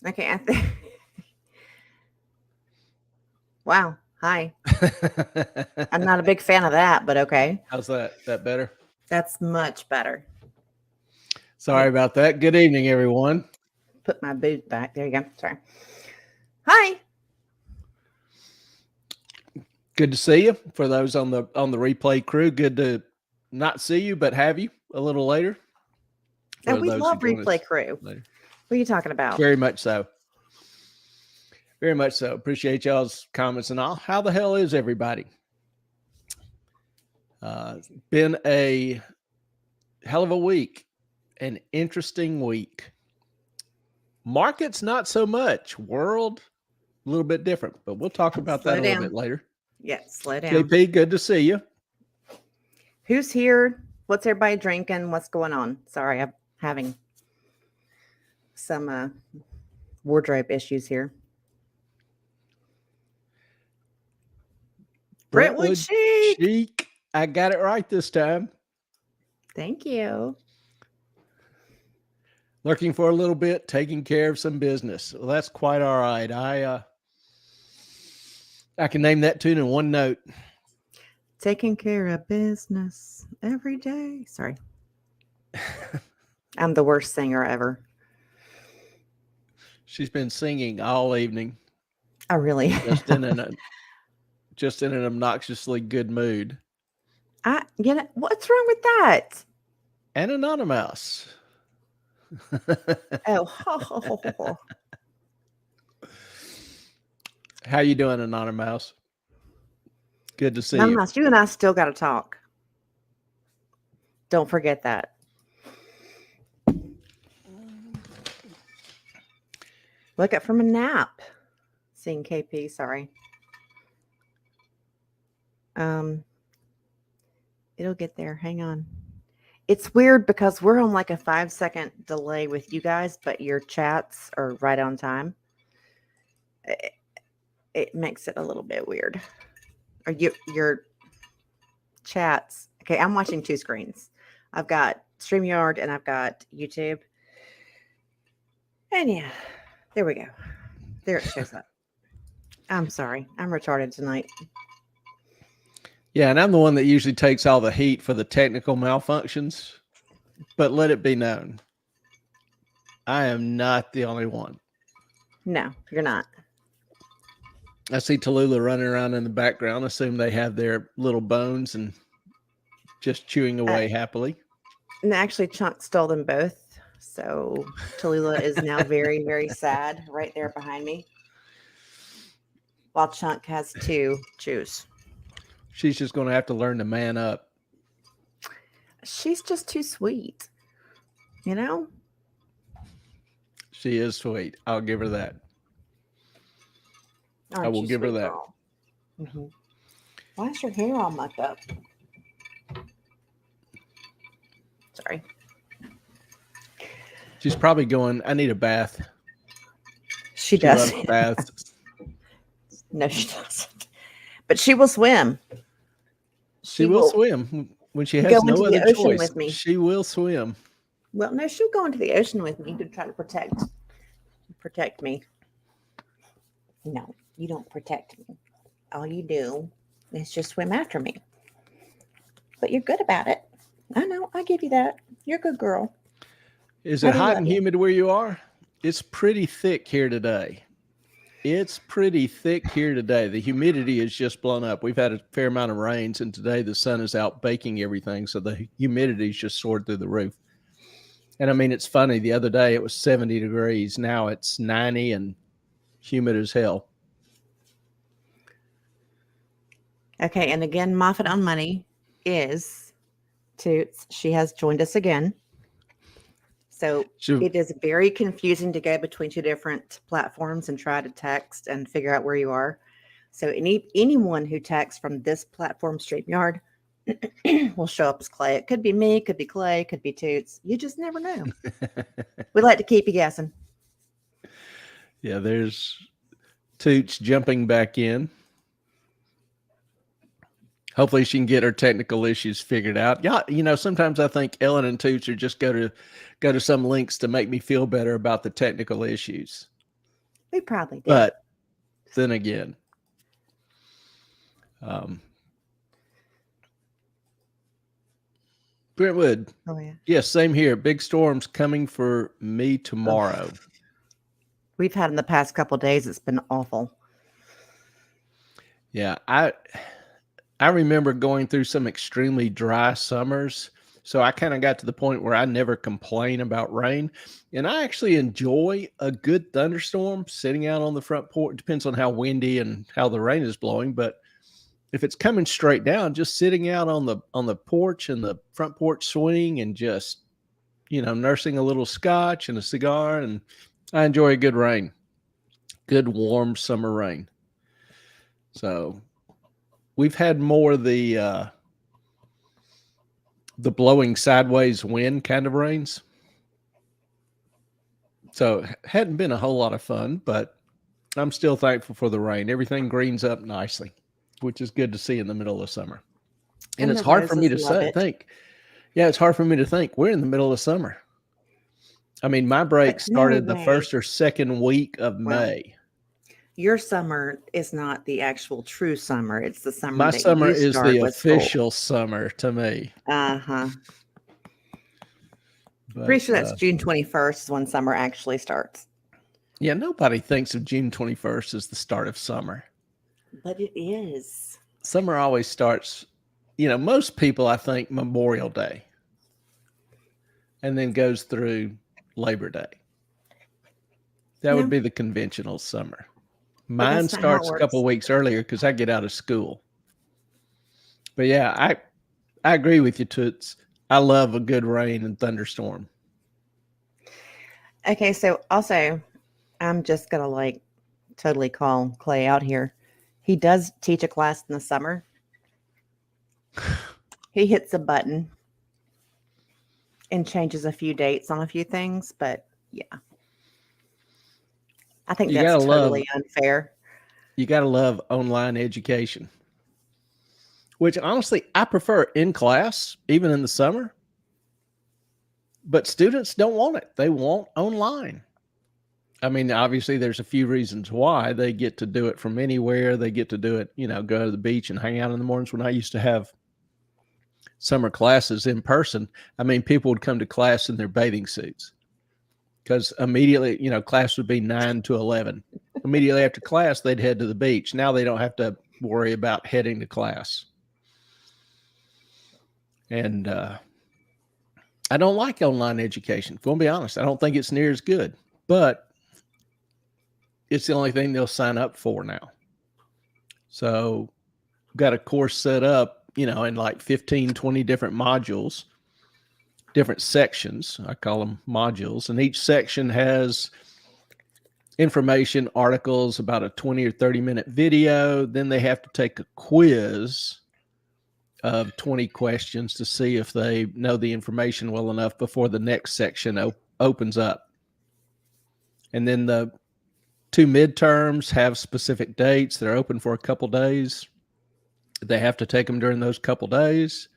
Okay. Wow. Hi. I'm not a big fan of that, but okay. How's that? That better? That's much better. Sorry about that. Good evening, everyone. Put my boot back. There you go. Sorry. Hi. Good to see you. For those on the replay crew, good to not see you, but have you a little later. And we love replay crew. Later. What are you talking about? Very much so. Very much so. Appreciate y'all's comments and all. How the hell is everybody? Been a hell of a week, an interesting week. Markets not so much. World a little bit different, but we'll talk about that a little bit later. Yeah, slow down. JP, good to see you. Who's here? What's everybody drinking? What's going on? Sorry, I'm having some wardrobe issues here. Brentwood Chic. I got it right this time. Thank you. Lurking for a little bit, taking care of some business. Well, that's quite all right. I can name that tune in one note. Taking care of business every day. Sorry. I'm the worst singer ever. She's been singing all evening. Oh, really? Just in an obnoxiously good mood. What's wrong with that? And anonymous. Oh. How you doing, Anonymous? Good to see you. Anonymous, you and I still got to talk. Don't forget that. Wake up from a nap. Seeing KP, sorry. It'll get there. Hang on. It's weird because we're on like a 5-second delay with you guys, but your chats are right on time. It makes it a little bit weird. Or your chats. Okay, I'm watching two screens. I've got StreamYard and I've got YouTube. And yeah, there we go. There it shows up. I'm sorry. I'm retarded tonight. Yeah, and I'm the one that usually takes all the heat for the technical malfunctions. But let it be known, I am not the only one. No, you're not. I see Tallulah running around in the background. Assume they have their little bones and just chewing away happily. And actually, Chunk stole them both. So Tallulah is now very, very sad right there behind me. While Chunk has 2 chews. She's just going to have to learn to man up. She's just too sweet. You know? She is sweet. I'll give her that. I will give her that. Mm-hmm. Why is your hair all mucked up? Sorry. She's probably going, I need a bath. She does. Loves baths. No, she doesn't. But she will swim. She will swim when she has no other choice. With me. She will swim. Well, no, she'll go into the ocean with me to try to protect me. No, you don't protect me. All you do is just swim after me. But you're good about it. I know. I give you that. You're a good girl. Is it hot and humid where you are? It's pretty thick here today. The humidity is just blown up. We've had a fair amount of rains, and today the sun is out baking everything, so the humidity's just soared through the roof. And I mean, it's funny. The other day it was 70 degrees. Now it's 90 and humid as hell. Okay, and again, Moffat on Money is Toots. She has joined us again. So it is very confusing to go between 2 different platforms and try to text and figure out where you are. So anyone who texts from this platform, StreamYard, will show up as Clay. It could be me, could be Clay, could be Toots. You just never know. We like to keep you guessing. Yeah, there's Toots jumping back in. Hopefully she can get her technical issues figured out. Yeah, you know, sometimes I think Ellen and Toots are just go to some links to make me feel better about the technical issues. We probably did. But then again, Brentwood. Oh yeah. Yes, same here. Big storms coming for me tomorrow. We've had in the past couple of days. It's been awful. Yeah, I remember going through some extremely dry summers. So I kind of got to the point where I never complain about rain. And I actually enjoy a good thunderstorm sitting out on the front porch. Depends on how windy and how the rain is blowing. But if it's coming straight down, just sitting out on the porch and the front porch swing and just, nursing a little scotch and a cigar. And I enjoy a good rain, good warm summer rain. So we've had more of the blowing sideways wind kind of rains. So it hadn't been a whole lot of fun, but I'm still thankful for the rain. Everything greens up nicely, which is good to see in the middle of summer. And it's hard for me to think. Yeah, it's hard for me to think. We're in the middle of summer. I mean, my break started the first or second week of May. Your summer is not the actual true summer. It's the summer. My summer is the official summer to me. Pretty sure that's June 21st is when summer actually starts. Yeah, nobody thinks of June 21st as the start of summer. But it is. Summer always starts, most people, I think, Memorial Day. And then goes through Labor Day. That would be the conventional summer. Mine starts a couple of weeks earlier because I get out of school. But yeah, I agree with you, Toots. I love a good rain and thunderstorm. Okay, so also, I'm just going to totally call Clay out here. He does teach a class in the summer. He hits a button and changes a few dates on a few things, but yeah. I think that's totally unfair. You got to love online education, which honestly, I prefer in class, even in the summer. But students don't want it. They want online. I mean, obviously, there's a few reasons why. They get to do it from anywhere. They get to do it, go to the beach and hang out in the mornings. When I used to have summer classes in person, I mean, people would come to class in their bathing suits. Because immediately, class would be 9 to 11. Immediately after class, they'd head to the beach. Now they don't have to worry about heading to class. And I don't like online education. If I'm going to be honest, I don't think it's near as good. But it's the only thing they'll sign up for now. So got a course set up, in 15, 20 different modules. Different sections. I call them modules. And each section has information, articles, about a 20 or 30-minute video. Then they have to take a quiz of 20 questions to see if they know the information well enough before the next section opens up. And then the 2 midterms have specific dates. They're open for a couple days. They have to take them during those couple days.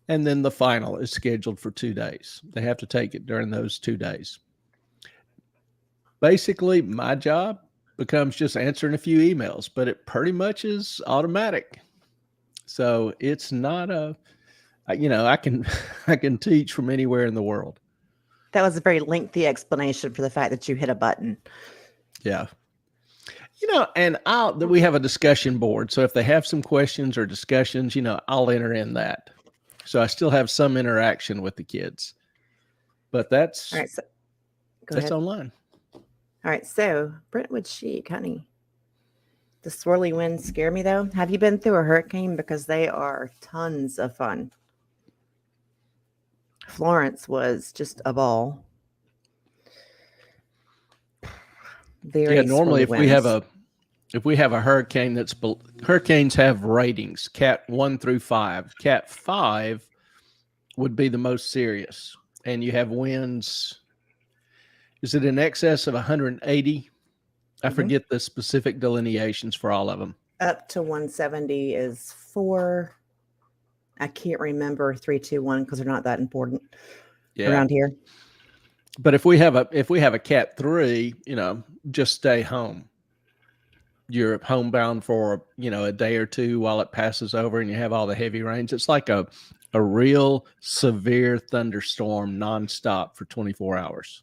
And then the final is scheduled for 2 days. They have to take it during those 2 days. Basically, my job becomes just answering a few emails, but it pretty much is automatic. So it's not I can teach from anywhere in the world. That was a very lengthy explanation for the fact that you hit a button. Yeah. And we have a discussion board. So if they have some questions or discussions, I'll enter in that. So I still have some interaction with the kids, but that's all right. So, that's online. All right. So Brentwood Chic, honey, the swirly winds scare me though. Have you been through a hurricane? Because they are tons of fun. Florence was just a ball. Normally if we have a hurricane hurricanes have ratings, Cat 1 through 5. Cat 5 would be the most serious. And you have winds. Is it in excess of 180? I forget the specific delineations for all of them. Up to 170 is 4. I can't remember 3, 2, 1 because they're not that important around here. But if we have a Cat 3, just stay home. You're homebound for, a day or two while it passes over and you have all the heavy rains. It's like a real severe thunderstorm nonstop for 24 hours.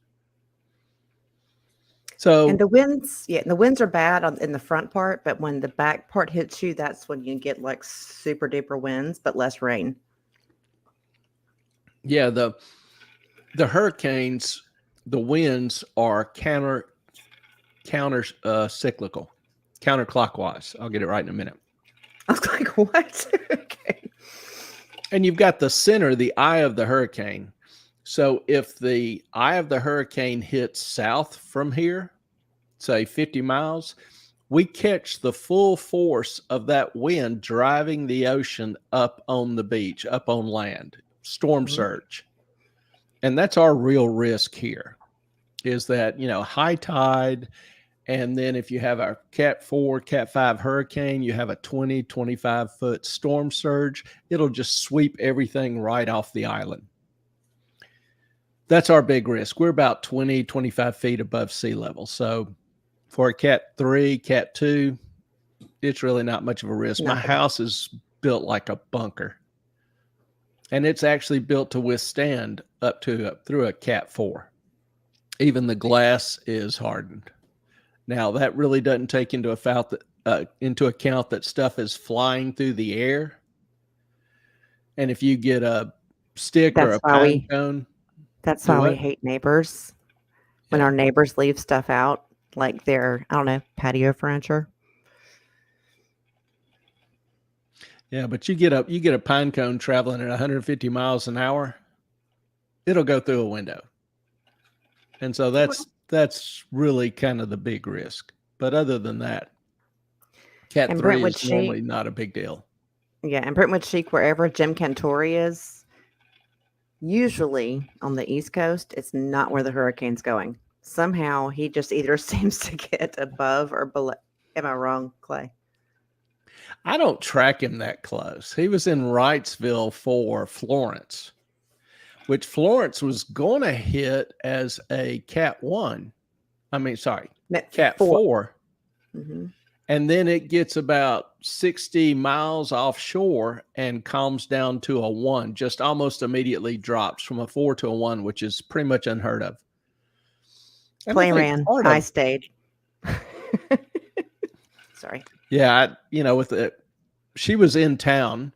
So, and the winds are bad in the front part, but when the back part hits you, that's when you get like super duper winds, but less rain. Yeah, the hurricanes, the winds are counter cyclical, counterclockwise. I'll get it right in a minute. I was like, what? Okay. And you've got the center, the eye of the hurricane. So if the eye of the hurricane hits south from here, say 50 miles, we catch the full force of that wind driving the ocean up on the beach, up on land, storm surge. And that's our real risk here, is that, high tide. And then if you have a Cat 4, Cat 5 hurricane, you have a 20, 25 foot storm surge. It'll just sweep everything right off the island. That's our big risk. We're about 20, 25 feet above sea level. So for a Cat 3, Cat 2, it's really not much of a risk. My house is built like a bunker. And it's actually built to withstand through a Cat 4. Even the glass is hardened. Now, that really doesn't take into account that stuff is flying through the air. And if you get a stick or a pine cone. That's why we hate neighbors. When our neighbors leave stuff out, like their, I don't know, patio furniture. Yeah, but you get a pine cone traveling at 150 miles an hour, it'll go through a window. And so that's really kind of the big risk. But other than that, Cat 3 is normally not a big deal. Yeah, and Brentwood Chic, wherever Jim Cantori is, usually on the East Coast, it's not where the hurricane's going. Somehow he just either seems to get above or below. Am I wrong, Clay? I don't track him that close. He was in Wrightsville for Florence, which Florence was going to hit as a Cat 1. Cat 4. Mm-hmm. And then it gets about 60 miles offshore and calms down to a 1, just almost immediately drops from a 4 to a 1, which is pretty much unheard of. Clay ran. I stayed. Sorry. Yeah, she was in town,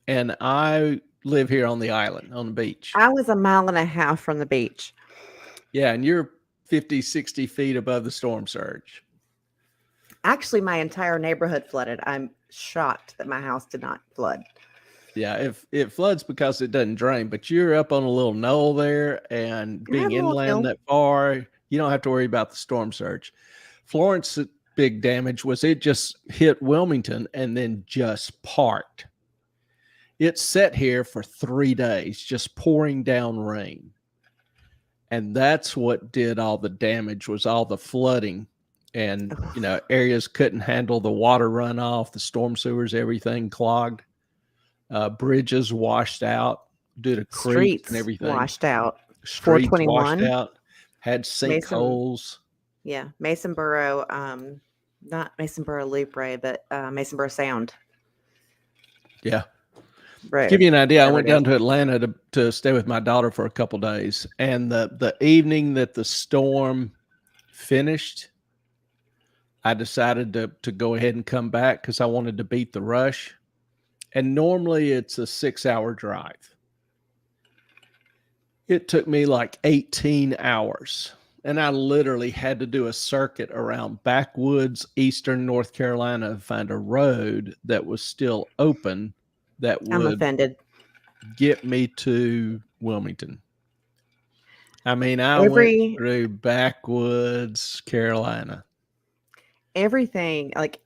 and I live here on the island, on the beach. I was 1.5 miles from the beach. Yeah, and you're 50, 60 feet above the storm surge. Actually, my entire neighborhood flooded. I'm shocked that my house did not flood. Yeah, if it floods because it doesn't drain, but you're up on a little knoll there, and being inland that far, you don't have to worry about the storm surge. Florence's big damage was it just hit Wilmington and then just parked. It sat here for 3 days, just pouring down rain. And that's what did all the damage, was all the flooding. And, areas couldn't handle the water runoff, the storm sewers, everything clogged. Bridges washed out due to creeks and everything. Washed out. Streets washed out. Had sinkholes. Yeah, Masonboro, not Masonboro Loop Road, but Masonboro Sound. Yeah. Right. To give you an idea, I went down to Atlanta to stay with my daughter for a couple of days. And the evening that the storm finished, I decided to go ahead and come back because I wanted to beat the rush. And normally it's a 6-hour drive. It took me like 18 hours. And I literally had to do a circuit around backwoods, eastern North Carolina, to find a road that was still open that would I'm offended. Get me to Wilmington. I mean, I went through backwoods Carolina. Everything, like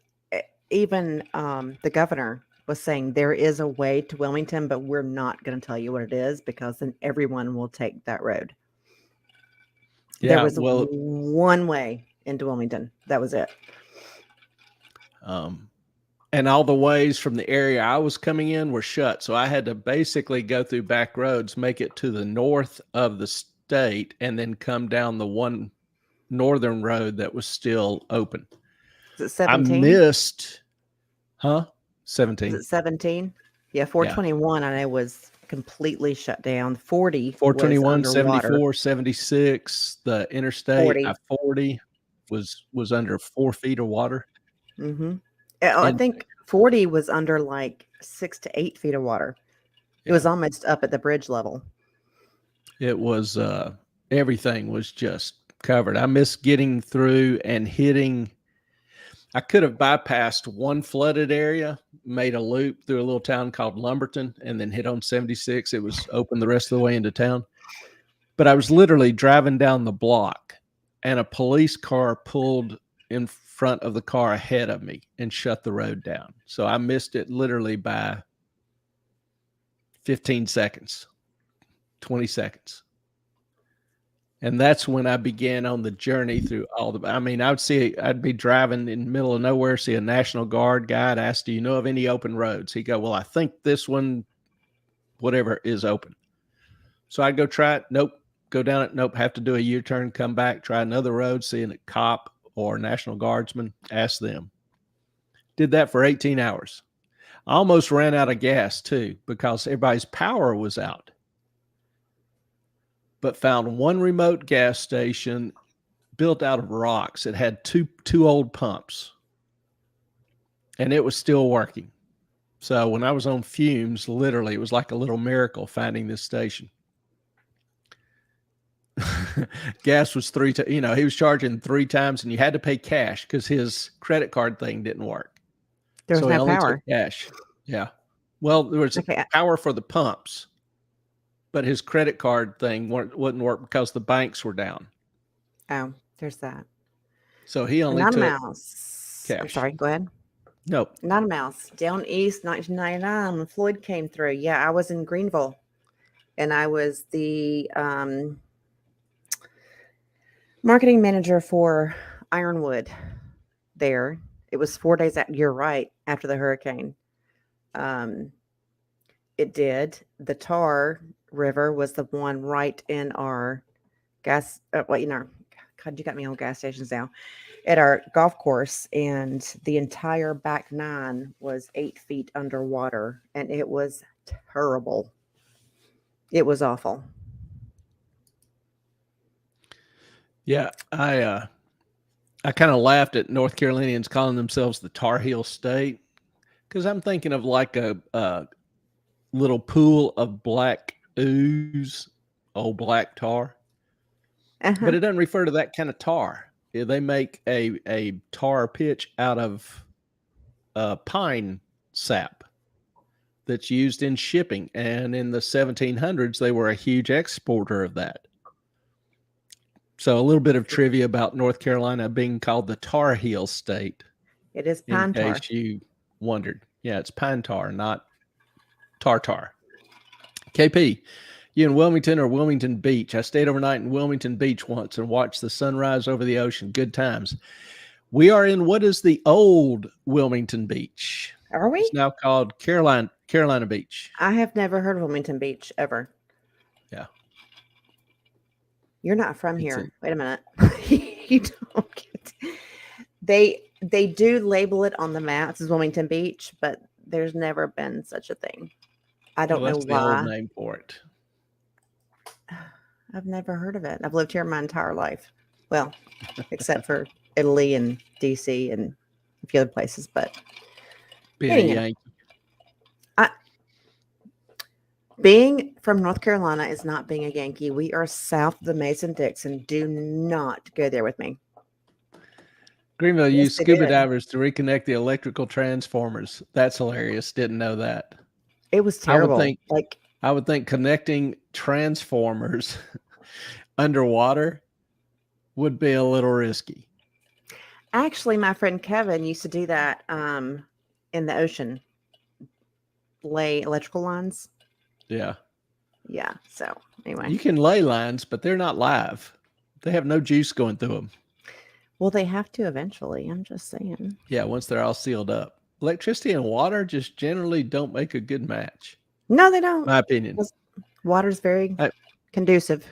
even the governor was saying there is a way to Wilmington, but we're not going to tell you what it is because then everyone will take that road. Yeah, there was one way into Wilmington. That was it. And all the ways from the area I was coming in were shut. So I had to basically go through back roads, make it to the north of state and then come down the one northern road that was still open. Is it 17? I missed, Is 17. it 17? Yeah, 421 I know was completely shut down. 40 was 421, underwater. 74, 76, the interstate 40. I-40 was under 4 feet of water. Mm-hmm. I think 40 was under like 6 to 8 feet of water. It was almost up at the bridge level. It was, everything was just covered. I missed getting through and hitting. I could have bypassed one flooded area, made a loop through a little town called Lumberton, and then hit on 76. It was open the rest of the way into town. But I was literally driving down the block, and a police car pulled in front of the car ahead of me and shut the road down. So I missed it literally by 15 seconds, 20 seconds. And that's when I began on the journey through all the, I mean, I'd be driving in the middle of nowhere, see a National Guard guy, I'd ask, do you know of any open roads? He'd go, well, I think this one, whatever, is open. So I'd go try it. Nope. Go down it. Nope. Have to do a U-turn, come back, try another road, see a cop or National Guardsman, ask them. Did that for 18 hours. I almost ran out of gas too, because everybody's power was out. But found one remote gas station built out of rocks. It had two old pumps, and it was still working. So when I was on fumes, literally, it was like a little miracle finding this station. Gas was he was charging 3 times, and you had to pay cash because his credit card thing didn't work. There was no power. Took cash. Yeah. Well, there was power for the pumps, but his credit card thing wouldn't work because the banks were down. Oh, there's that. So he only not took a mouse. cash. I'm sorry, go ahead. Nope. Not a mouse. Down east, 1999, when Floyd came through. Yeah, I was in Greenville, and I was the marketing manager for Ironwood there. It was 4 days you're right, after the hurricane. It did. The Tar River was the one right in our gas, God, you got me on gas stations now, at our golf course, and the entire back 9 was 8 feet underwater, and it was terrible. It was awful. Yeah, I kind of laughed at North Carolinians calling themselves the Tar Heel State, because I'm thinking of like a little pool of black ooze, old black tar. But it doesn't refer to that kind of tar. They make a tar pitch out of pine sap that's used in shipping. And in the 1700s, they were a huge exporter of that. So a little bit of trivia about North Carolina being called the Tar Heel State. It is pine tar. In case you wondered. Yeah, it's pine tar, not tartar. KP, you in Wilmington or Wilmington Beach? I stayed overnight in Wilmington Beach once and watched the sunrise over the ocean. Good times. We are in what is the old Wilmington Beach. Are we? It's now called Carolina Beach. I have never heard of Wilmington Beach ever. Yeah. You're not from here. Wait a minute. You don't get they do label it on the maps as Wilmington Beach, but there's never been such a thing. I don't know why. The old name for it. I've never heard of it. I've lived here my entire life. Well, except for Italy and DC and a few other places, but being from North Carolina is not being a Yankee. We are south of the Mason-Dixon. Do not go there with me. Greenville used scuba divers to reconnect the electrical transformers. That's hilarious. Didn't know that. It was terrible. I would think connecting transformers underwater would be a little risky. Actually, my friend Kevin used to do that in the ocean. Lay electrical lines. Yeah. Yeah. So anyway. You can lay lines, but they're not live. They have no juice going through them. Well, they have to eventually. I'm just saying. Yeah, once they're all sealed up. Electricity and water just generally don't make a good match. No, they don't. My opinion. Water's very conducive.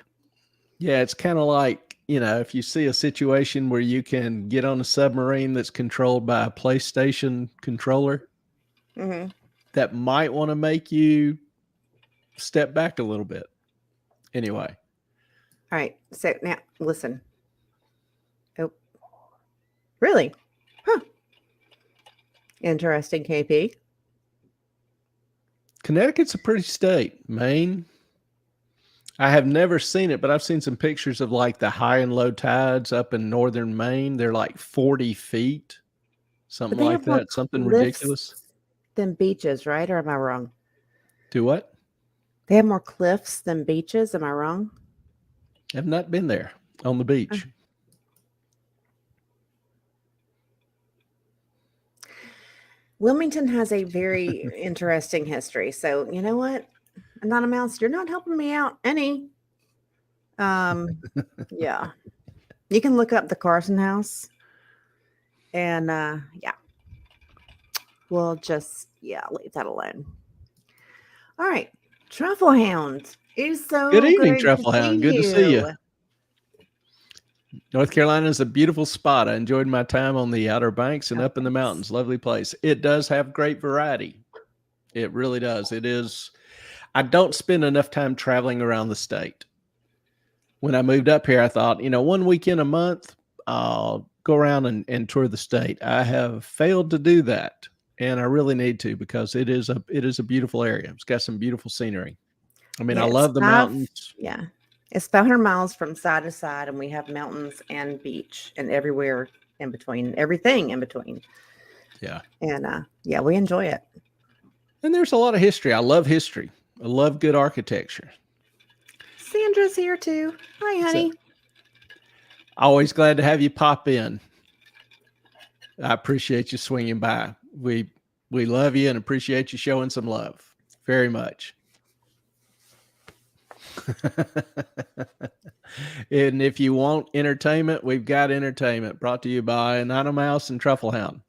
Yeah, it's kind of like, if you see a situation where you can get on a submarine that's controlled by a PlayStation controller, that might want to make you step back a little bit. Anyway. All right. So now listen. Oh, really? Huh. Interesting, KP. Connecticut's a pretty state. Maine, I have never seen it, but I've seen some pictures of like the high and low tides up in northern Maine. They're like 40 feet, something like that. Something ridiculous. Than beaches, right? Or am I wrong? Do what? They have more cliffs than beaches. Am I wrong? I've not been there on the beach. Wilmington has a very interesting history. So you know what? Anonymous, you're not helping me out any. Yeah. You can look up the Carson House. And yeah. We'll just leave that alone. All right. Truffle Hound. It's so good evening, Truffle Hound. Good to see you. North Carolina is a beautiful spot. I enjoyed my time on the Outer Banks and up in the mountains. Lovely place. It does have great variety. It really does. It is. I don't spend enough time traveling around the state. When I moved up here, I thought, 1 weekend a month, I'll go around and tour the state. I have failed to do that, and I really need to, because it is a beautiful area. It's got some beautiful scenery. I mean, I love the mountains. Yeah. It's 500 miles from side to side, and we have mountains and beach and everywhere in between, everything in between. Yeah. And we enjoy it. And there's a lot of history. I love history. I love good architecture. Sandra's here too. Hi, honey. Always glad to have you pop in. I appreciate you swinging by. We love you and appreciate you showing some love very much. And if you want entertainment, we've got entertainment brought to you by Anonymous and Truffle Hound.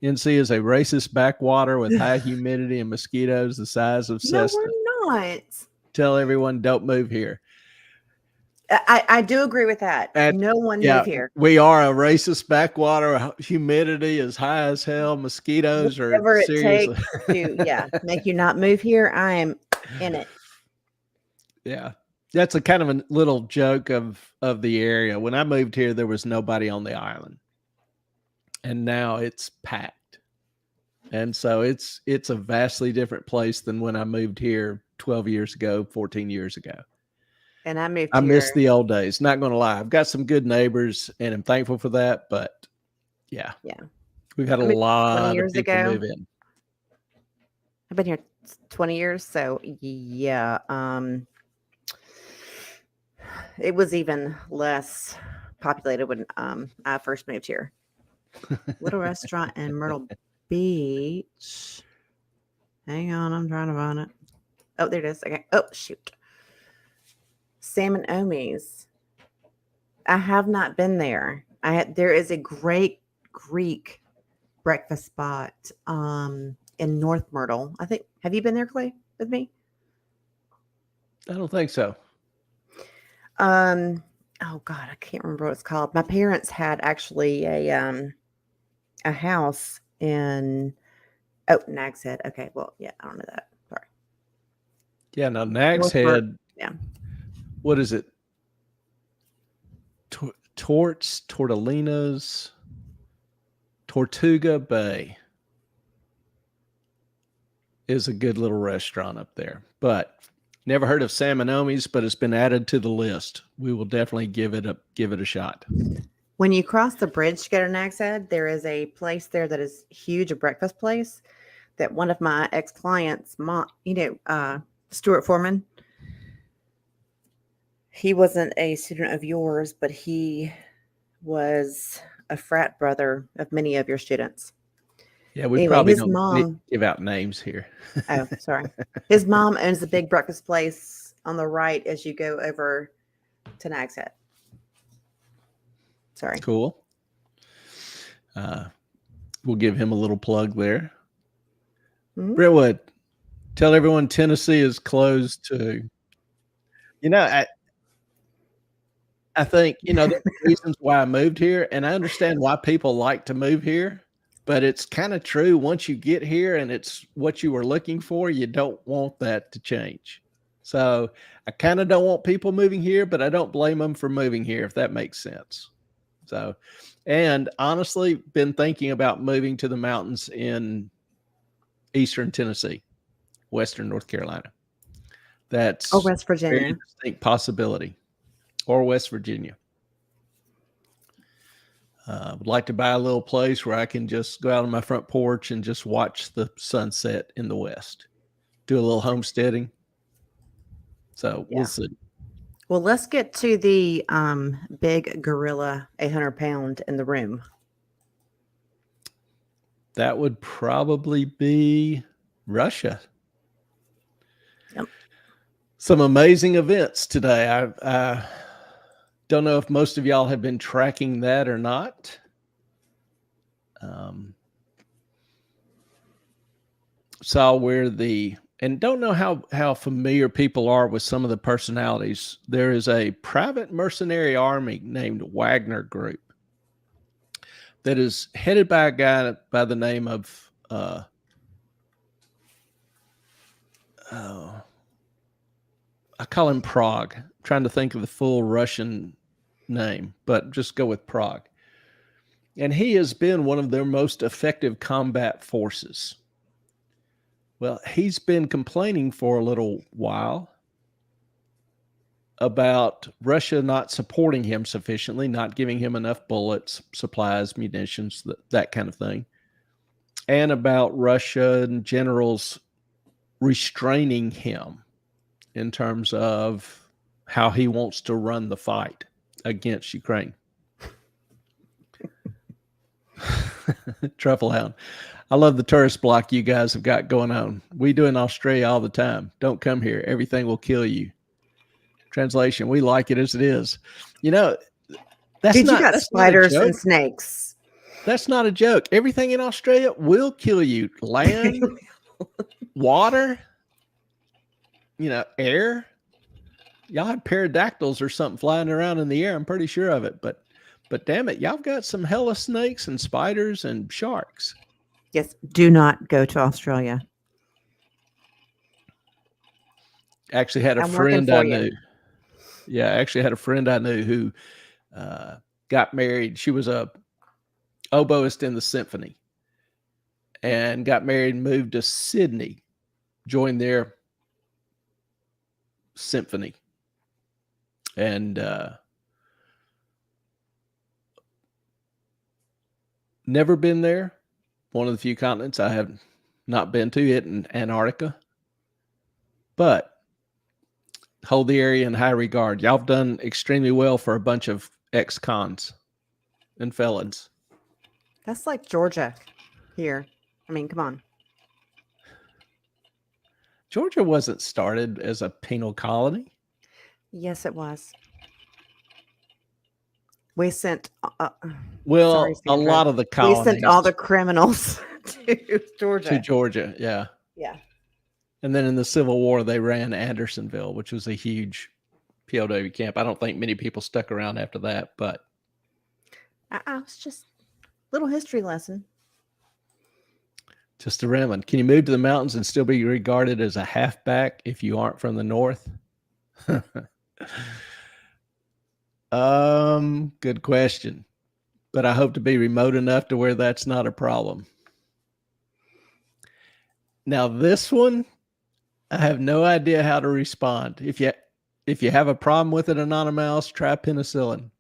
NC is a racist backwater with high humidity and mosquitoes the size of Cessna. No, we're not. Tell everyone, don't move here. I do agree with that. No one move here. We are a racist backwater. Humidity is high as hell. Mosquitoes are seriously. It takes to make you not move here. I am in it. Yeah. That's a kind of a little joke of the area. When I moved here, there was nobody on the island. And now it's packed. And so it's a vastly different place than when I moved here 12 years ago, 14 years ago. And I moved I miss the old days. Not going to lie. I've got some good neighbors and I'm thankful for that. But yeah. We've had a lot of people move in. I've been here 20 years. So yeah. It was even less populated when I first moved here. Little restaurant in Myrtle Beach. Hang on, I'm trying to find it. Oh, there it is. Okay. Oh, shoot. Salmon Omi's. I have not been there. There is a great Greek breakfast spot in North Myrtle. I think. Have you been there, Clay, with me? I don't think so. Oh God, I can't remember what it's called. My parents had actually a house in Nag's Head. Okay, well, yeah, I don't know that. Sorry. Yeah, now Nag's Head. Yeah. What is it? Tortellino's, Tortuga Bay is a good little restaurant up there, but never heard of Salmon Omi's, but it's been added to the list. We will definitely give it a shot. When you cross the bridge to go to Nag's Head, there is a place there that is huge, a breakfast place that one of my ex-clients, Stuart Foreman, he wasn't a student of yours, but he was a frat brother of many of your students. Yeah, we probably don't give out names here. Oh, sorry. His mom owns the big breakfast place on the right as you go over to Nag's Head. Sorry. Cool. We'll give him a little plug there. Mm-hmm. Brentwood, tell everyone Tennessee is closed to, I think, there's reasons why I moved here, and I understand why people like to move here, but it's kind of true. Once you get here and it's what you were looking for, you don't want that to change. So I kind of don't want people moving here, but I don't blame them for moving here, if that makes sense. So, and honestly, been thinking about moving to the mountains in Eastern Tennessee, Western North Carolina. That's West Virginia. a very distinct possibility. Or West Virginia. Would like to buy a little place where I can just go out on my front porch and just watch the sunset in the west. Do a little homesteading. So we'll see. Well, let's get to the big gorilla, 800-pound in the room. That would probably be Russia. Yep. Some amazing events today. I don't know if most of y'all have been tracking that or not. Saw where and don't know how familiar people are with some of the personalities. There is a private mercenary army named Wagner Group that is headed by a guy by the name of I call him Prague. I'm trying to think of the full Russian name, but just go with Prague. And he has been one of their most effective combat forces. Well, he's been complaining for a little while about Russia not supporting him sufficiently, not giving him enough bullets, supplies, munitions, that kind of thing. And about Russian generals restraining him in terms of how he wants to run the fight against Ukraine. Truffle Hound. I love the tourist block you guys have got going on. We do in Australia all the time. Don't come here. Everything will kill you. Translation, we like it as it is. That's Dude, not, you got spiders and snakes. That's not a joke. Everything in Australia will kill you. Land, water, air. Y'all had pterodactyls or something flying around in the air. I'm pretty sure of it. But damn it, y'all got some hella snakes and spiders and sharks. Yes, do not go to Australia. Actually had a friend I knew. Yeah, I actually had a friend I knew who got married. She was a oboist in the symphony and got married and moved to Sydney, joined their symphony. And never been there. One of the few continents I have not been to, it in Antarctica. But hold the area in high regard. Y'all have done extremely well for a bunch of ex-cons and felons. That's like Georgia here. I mean, come on. Georgia wasn't started as a penal colony. Yes, it was. We sent a lot of the colonies. We sent all the criminals to Georgia. To Georgia, yeah. Yeah. And then in the Civil War, they ran Andersonville, which was a huge POW camp. I don't think many people stuck around after that, but it's just a little history lesson. Just a rambling. Can you move to the mountains and still be regarded as a halfback if you aren't from the north? Good question. But I hope to be remote enough to where that's not a problem. Now this one, I have no idea how to respond. If you have a problem with it, Anonymous, try penicillin.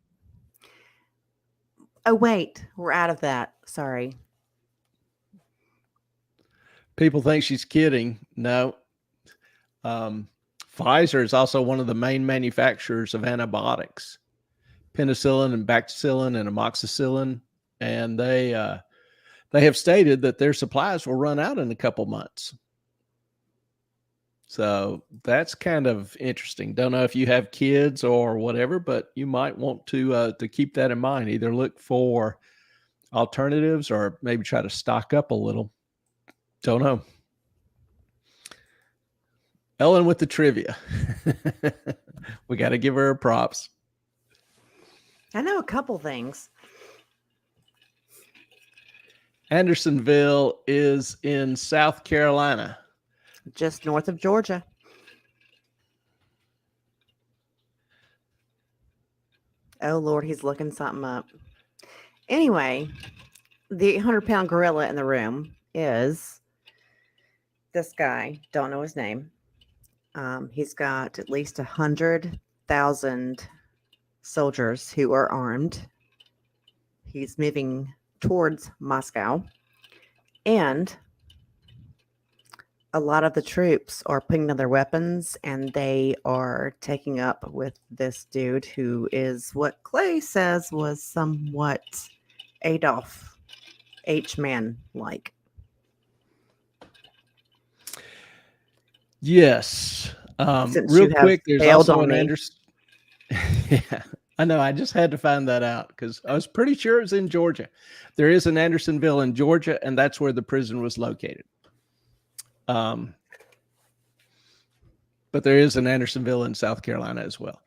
Oh wait, we're out of that. Sorry. People think she's kidding. No. Pfizer is also one of the main manufacturers of antibiotics, penicillin and bacticillin and amoxicillin, and they have stated that their supplies will run out in a couple months. So that's kind of interesting. Don't know if you have kids or whatever, but you might want to keep that in mind. Either look for alternatives or maybe try to stock up a little. Don't know. Ellen with the trivia. We got to give her props. I know a couple things. Andersonville is in South Carolina. Just north of Georgia. Oh, Lord, he's looking something up. Anyway, the 800-pound gorilla in the room is this guy. Don't know his name. He's got at least 100,000 soldiers who are armed. He's moving towards Moscow. And a lot of the troops are putting down their weapons and they are taking up with this dude who is what Clay says was somewhat Adolf H. Man like. Yes. Since Real you have quick, there's bailed also on an me. Anderson. Yeah, I know. I just had to find that out because I was pretty sure it's in Georgia. There is an Andersonville in Georgia, and that's where the prison was located. But there is an Andersonville in South Carolina as well.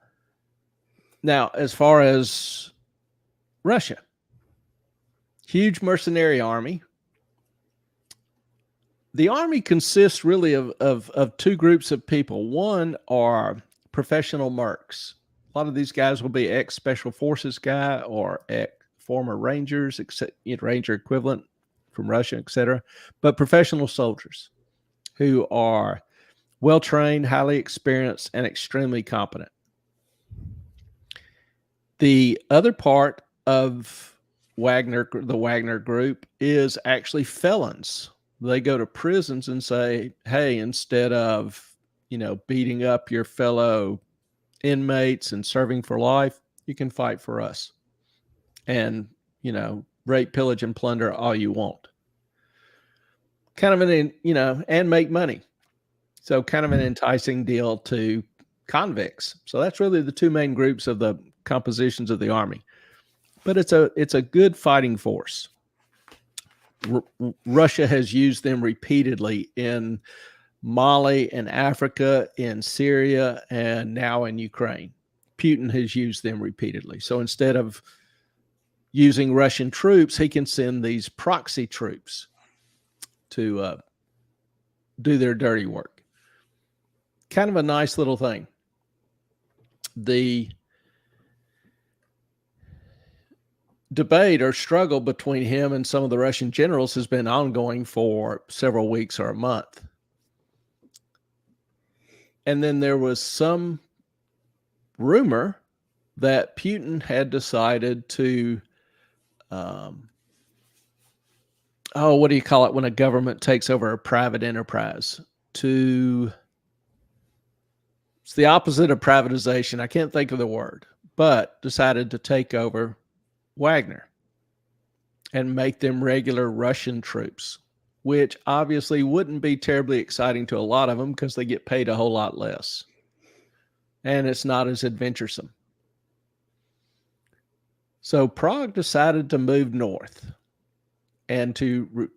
Now, as far as Russia, huge mercenary army. The army consists really of two groups of people. One are professional mercs. A lot of these guys will be ex-special forces guy or former rangers, ranger equivalent from Russia, etc. But professional soldiers who are well-trained, highly experienced, and extremely competent. The other part of the Wagner group is actually felons. They go to prisons and say, hey, instead of, beating up your fellow inmates and serving for life, you can fight for us and, rape, pillage, and plunder all you want. Kind of and make money. So kind of an enticing deal to convicts. So that's really the two main groups of the compositions of the army. But it's a good fighting force. Russia has used them repeatedly in Mali, in Africa, in Syria, and now in Ukraine. Putin has used them repeatedly. So instead of using Russian troops, he can send these proxy troops to do their dirty work. Kind of a nice little thing. The debate or struggle between him and some of the Russian generals has been ongoing for several weeks or a month. And then there was some rumor that Putin had decided to, what do you call it when a government takes over a private enterprise? It's the opposite of privatization. I can't think of the word, but decided to take over Wagner and make them regular Russian troops, which obviously wouldn't be terribly exciting to a lot of them because they get paid a whole lot less. And it's not as adventuresome. So Prague decided to move north and to,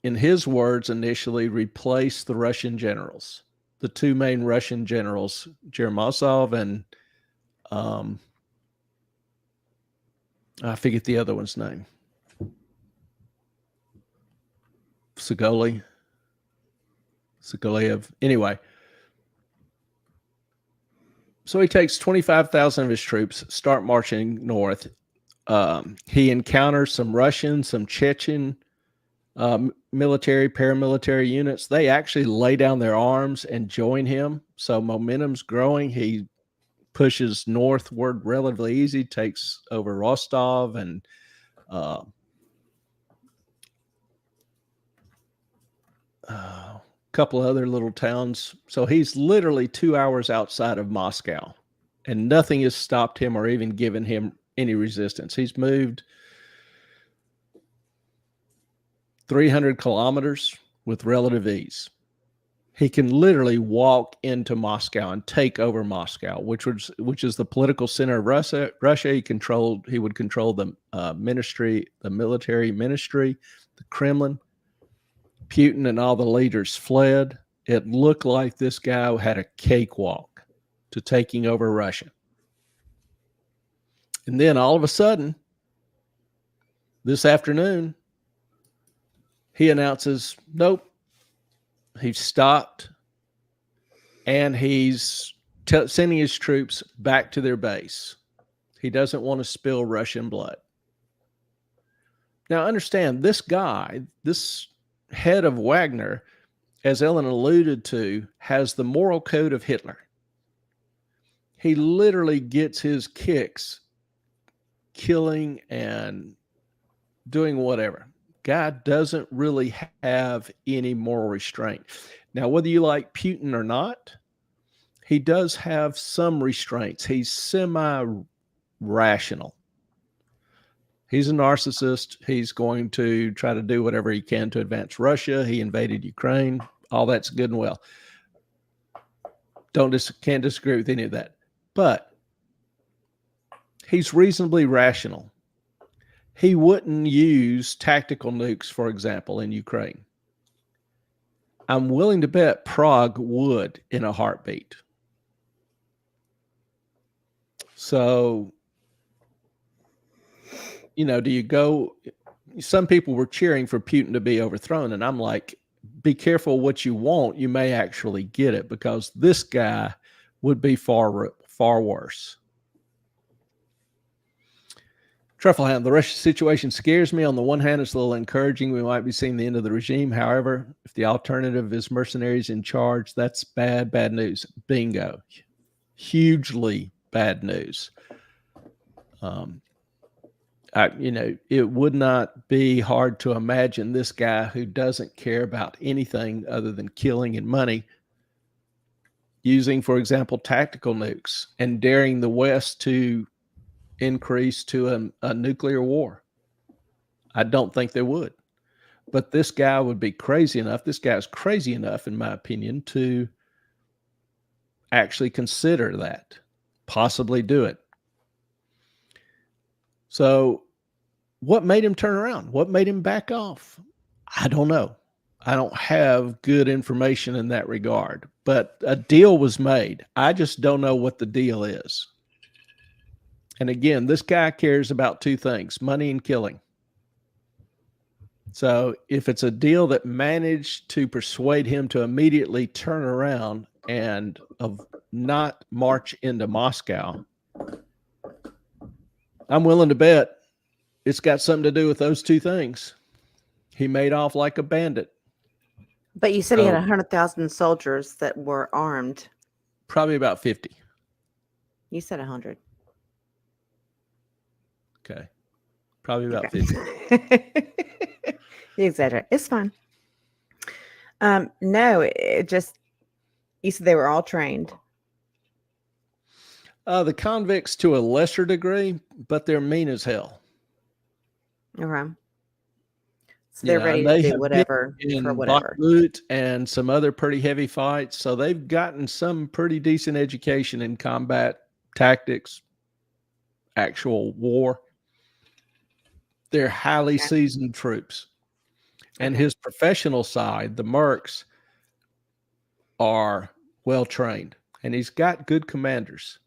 in his words, initially replace the Russian generals, the two main Russian generals, Yermosov and I forget the other one's name. Sigoliev. Anyway. So he takes 25,000 of his troops, start marching north. He encounters some Russian, some Chechen military, paramilitary units. They actually lay down their arms and join him. So momentum's growing. He pushes northward relatively easy, takes over Rostov and a couple of other little towns. So he's literally 2 hours outside of Moscow, and nothing has stopped him or even given him any resistance. He's moved 300 kilometers with relative ease. He can literally walk into Moscow and take over Moscow, which is the political center of Russia. He would control the ministry, the military ministry, the Kremlin. Putin and all the leaders fled. It looked like this guy had a cakewalk to taking over Russia. And then all of a sudden, this afternoon, he announces, nope, he's stopped and he's sending his troops back to their base. He doesn't want to spill Russian blood. Now, understand, this guy, this head of Wagner, as Ellen alluded to, has the moral code of Hitler. He literally gets his kicks killing and doing whatever. Guy doesn't really have any moral restraint. Now, whether you like Putin or not, he does have some restraints. He's semi-rational. He's a narcissist. He's going to try to do whatever he can to advance Russia. He invaded Ukraine. All that's good and well. Can't disagree with any of that. But he's reasonably rational. He wouldn't use tactical nukes, for example, in Ukraine. I'm willing to bet Prague would in a heartbeat. So, do you go? Some people were cheering for Putin to be overthrown, and I'm like, be careful what you want. You may actually get it, because this guy would be far worse. Trufflehound, the Russia situation scares me. On the one hand, it's a little encouraging. We might be seeing the end of the regime. However, if the alternative is mercenaries in charge, that's bad news. Bingo. Hugely bad news. It would not be hard to imagine this guy who doesn't care about anything other than killing and money using, for example, tactical nukes and daring the West to increase to a nuclear war. I don't think they would. But this guy would be crazy enough. This guy's crazy enough, in my opinion, to actually consider that, possibly do it. So what made him turn around? What made him back off? I don't know. I don't have good information in that regard, but a deal was made. I just don't know what the deal is. And again, this guy cares about two things: money and killing. So if it's a deal that managed to persuade him to immediately turn around and not march into Moscow, I'm willing to bet it's got something to do with those two things. He made off like a bandit. But you said he had 100,000 soldiers that were armed. Probably about 50. You said 100. Okay. Probably about 50. You exaggerate. It's fine. No, it just, you said they were all trained. The convicts to a lesser degree, but they're mean as hell. Okay. So they're ready to do whatever for whatever. Bakhmut and some other pretty heavy fights. So they've gotten some pretty decent education in combat tactics, actual war. They're highly seasoned troops. And his professional side, the mercs, are well trained. And he's got good commanders.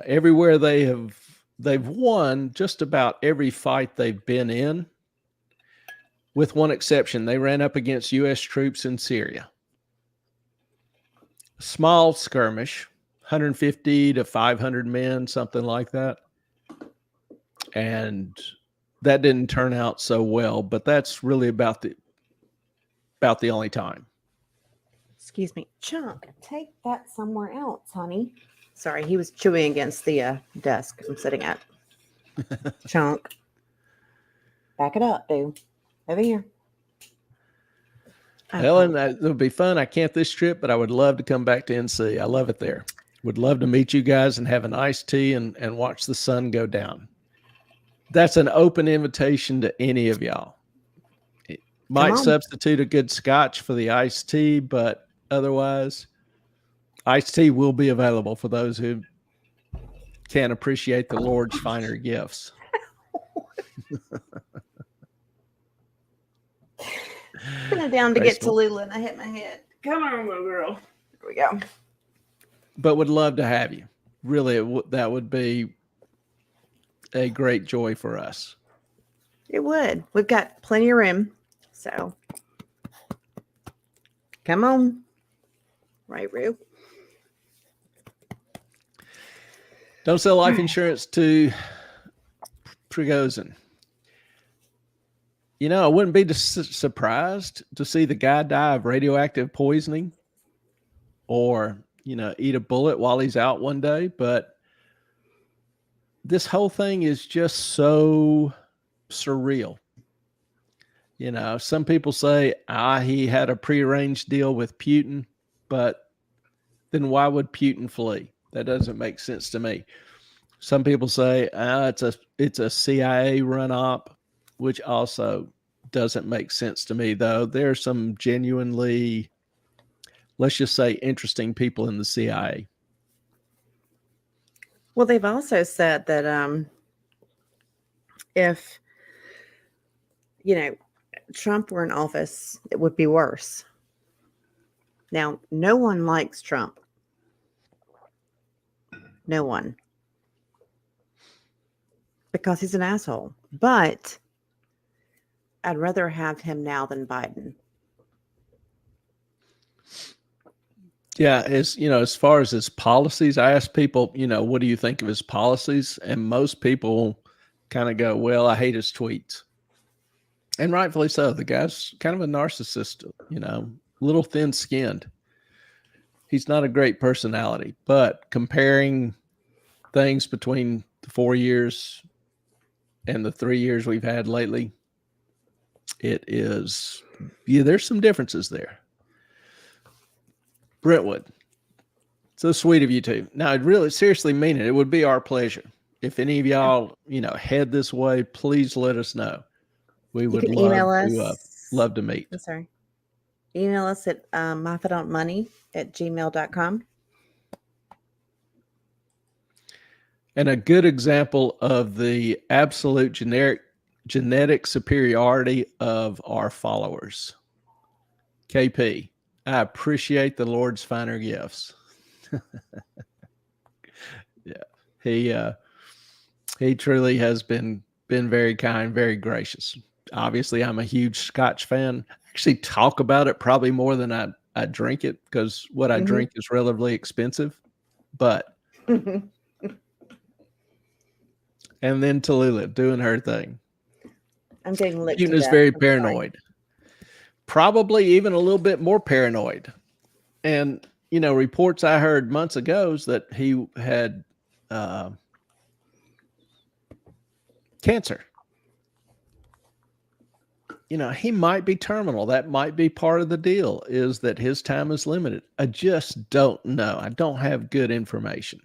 Everywhere they've won just about every fight they've been in, with one exception. They ran up against U.S. troops in Syria. Small skirmish, 150 to 500 men, something like that. And that didn't turn out so well, but that's really about the only time. Excuse me. Chunk, take that somewhere else, honey. Sorry, he was chewing against the desk I'm sitting at. Chunk. Back it up, dude. Over here. Helen, it'll be fun. I can't this trip, but I would love to come back to NC. I love it there. Would love to meet you guys and have an iced tea and watch the sun go down. That's an open invitation to any of y'all. It might substitute a good scotch for the iced tea, but otherwise, iced tea will be available for those who can't appreciate the Lord's finer gifts. Put down to get Tallulah and I hit my head. Come on, little girl. Here we go. But would love to have you. really, that would be a great joy for us. It would. We've got plenty of room. So come on. Right, Rue? Don't sell life insurance to Prigozhin. I wouldn't be surprised to see the guy die of radioactive poisoning or, eat a bullet while he's out one day. But this whole thing is just so surreal. Some people say, he had a prearranged deal with Putin, but then why would Putin flee? That doesn't make sense to me. Some people say, it's a CIA run op, which also doesn't make sense to me, though. There are some genuinely, let's just say, interesting people in the CIA. Well, they've also said that if, Trump were in office, it would be worse. Now, no one likes Trump. No one. Because he's an asshole. But I'd rather have him now than Biden. Yeah, as far as his policies, I asked people, what do you think of his policies? And most people kind of go, well, I hate his tweets. And rightfully so. The guy's kind of a narcissist, a little thin-skinned. He's not a great personality. But comparing things between the 4 years and the 3 years we've had lately, there's some differences there. Brentwood, so sweet of you two. Now, I'd really seriously mean it. It would be our pleasure. If any of y'all, head this way, please let us know. We would love to meet. I'm sorry. Email us at moffatauntmoney@gmail.com. And a good example of the absolute genetic superiority of our followers. KP, I appreciate the Lord's finer gifts. Yeah, he truly has been very kind, very gracious. Obviously, I'm a huge Scotch fan. I actually talk about it probably more than I drink it because what I drink is relatively expensive. But and then Tallulah doing her thing. I'm getting licked. Putin is very paranoid. Probably even a little bit more paranoid. And, reports I heard months ago is that he had cancer. He might be terminal. That might be part of the deal, is that his time is limited. I just don't know. I don't have good information.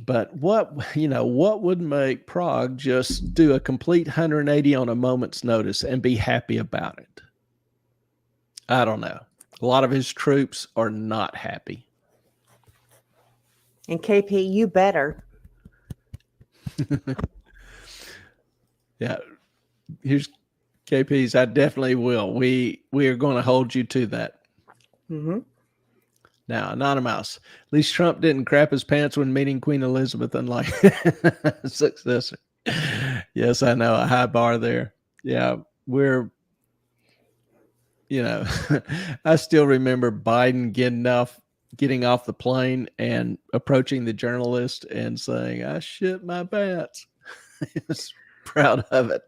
But what would make Prague just do a complete 180 on a moment's notice and be happy about it? I don't know. A lot of his troops are not happy. And KP, you better. Yeah. Here's KP's. I definitely will. We are going to hold you to that. Mm-hmm. Now, Anonymous. At least Trump didn't crap his pants when meeting Queen Elizabeth, unlike successor. Yes, I know. A high bar there. Yeah, we're, I still remember Biden getting off the plane and approaching the journalist and saying, I shit my pants. He was proud of it.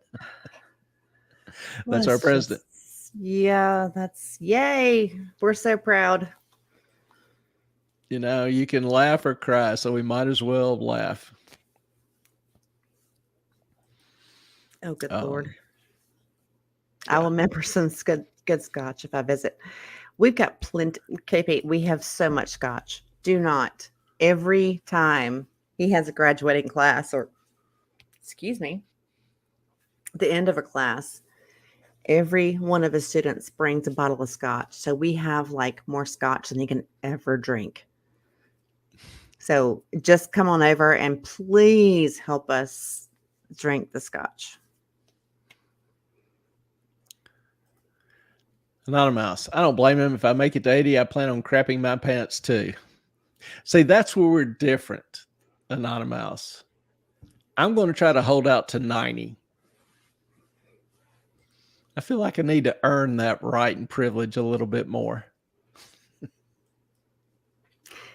That's our president. That's yay. We're so proud. You can laugh or cry, so we might as well laugh. Oh, good Lord. Yeah. I will remember some good scotch if I visit. We've got plenty. KP, we have so much scotch. Do not. Every time he has a graduating class or, the end of a class, every one of his students brings a bottle of scotch. So we have more scotch than he can ever drink. So just come on over and please help us drink the scotch. Anonymous. I don't blame him. If I make it to 80, I plan on crapping my pants too. See, that's where we're different, Anonymous. I'm going to try to hold out to 90. I feel like I need to earn that right and privilege a little bit more.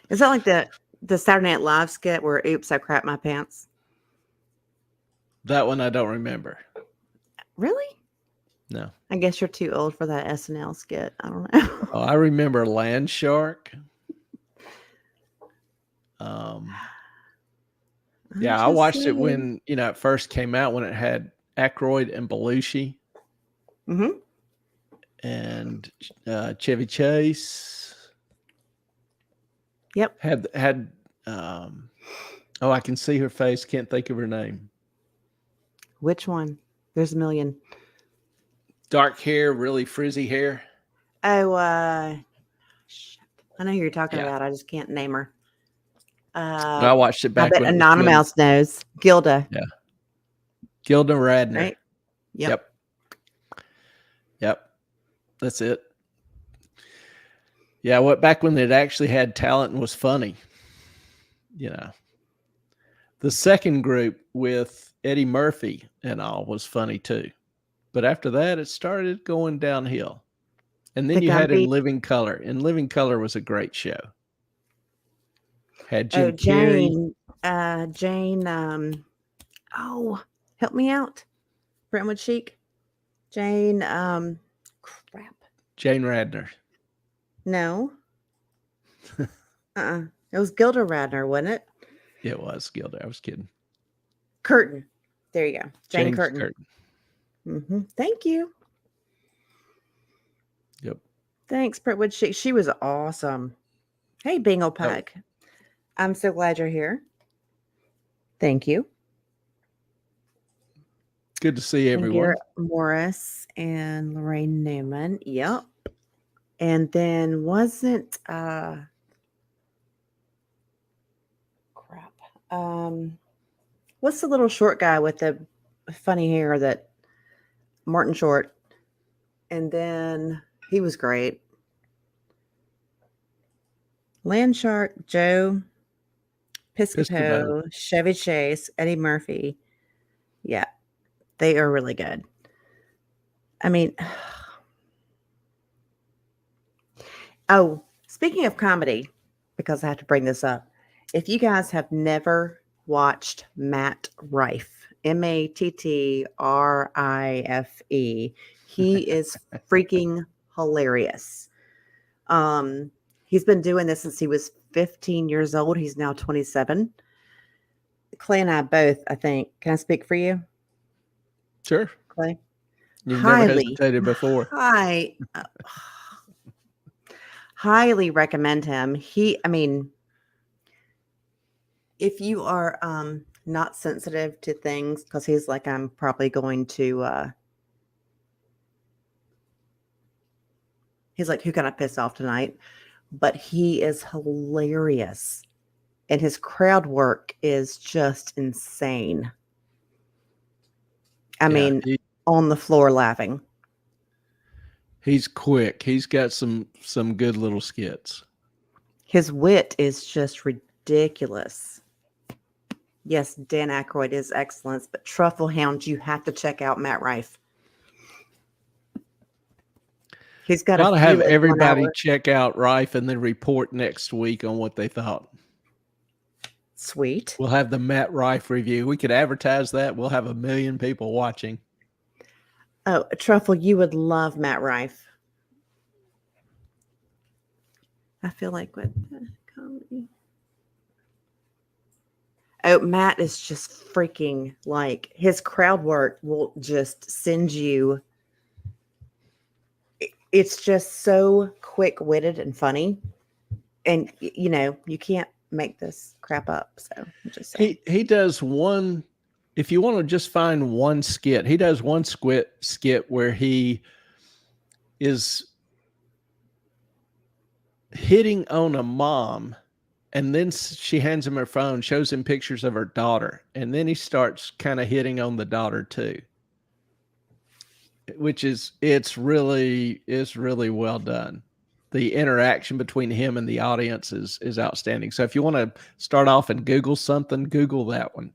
Is that like the Saturday Night Live skit where "Oops, I crap my pants"? That one I don't remember. Really? No. I guess you're too old for that SNL skit. I don't know. Oh, I remember Land Shark. Yeah, I watched it when, it first came out, when it had Aykroyd and Belushi. Mm-hmm. And Chevy Chase. Yep. Had I can see her face, can't think of her name. Which one? There's a million. Dark hair, really frizzy hair. Oh, shit. I know who you're talking about. I just can't name her. I watched it back I bet Anonymous knows. Gilda. Yeah. Gilda Radner. Right? Yep. That's it. Yeah, back when it actually had talent and was funny. The second group with Eddie Murphy and all was funny too. But after that, it started going downhill. And then you had In Living Color. In Living Color was a great show. Had Jim Carrey. Jane, help me out. Brentwood Chic. Jane, crap. Jane Radner. No. It was Gilda Radner, wasn't it? It was Gilda. I was kidding. Curtin. There you go. Jane Curtin. Mm-hmm. Thank you. Yep. Thanks, Brentwood Chic. She was awesome. Hey, Bingle Pack. Oh. I'm so glad you're here. Thank you. Good to see everyone. Garrett Morris and Lorraine Newman. Yep. And then wasn't what's the little short guy with the funny hair that Martin Short? And then he was great. Landshark, Joe Piscopo, Chevy Chase, Eddie Murphy. Yeah, they are really good. I mean, speaking of comedy, because I have to bring this up. If you guys have never watched Matt Rife, Mattrife, he is freaking hilarious. He's been doing this since he was 15 years old. He's now 27. Clay and I both, I think. Can I speak for you? Sure. Clay? You've never hesitated before. Highly recommend him. If you are not sensitive to things, because he's like, I'm probably going to he's like, who can I piss off tonight? But he is hilarious. And his crowd work is just insane. I mean, on the floor laughing. He's quick. He's got some good little skits. His wit is just ridiculous. Yes, Dan Aykroyd is excellent, but Truffle Hound, you have to check out Matt Rife. He's got to have everybody check out Rife and then report next week on what they thought. Sweet. We'll have the Matt Rife review. We could advertise that. We'll have 1 million people watching. Oh, Truffle, you would love Matt Rife. I feel like with comedy. Oh, Matt is just freaking like his crowd work will just send you. It's just so quick-witted and funny. And, you can't make this crap up. So I'm just saying. He does one, if you want to just find one skit, he does one skit where he is hitting on a mom, and then she hands him her phone, shows him pictures of her daughter, and then he starts kind of hitting on the daughter too. Which is it's really well done. the interaction between him and the audience is outstanding. So if you want to start off and Google something, Google that one.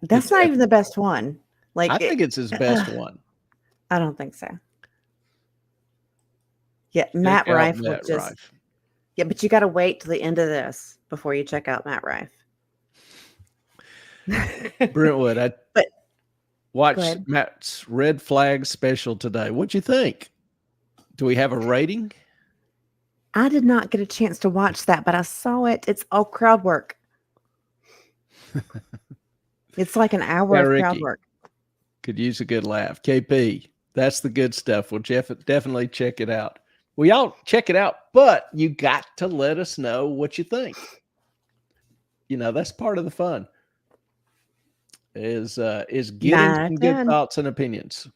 That's not even the best one. Like I think it's his best one. I don't think so. Yeah, Matt Rife will just. Rife. Yeah, but you got to wait till the end of this before you check out Matt Rife. Brentwood, I watched Matt's Red Flag special today. What'd you think? Do we have a rating? I did not get a chance to watch that, but I saw it. It's all crowd work. It's like an hour of crowd work. Could use a good laugh. KP, that's the good stuff. We'll definitely check it out. We all check it out, but you got to let us know what you think. You know, that's part of the fun. Is getting some good thoughts and opinions.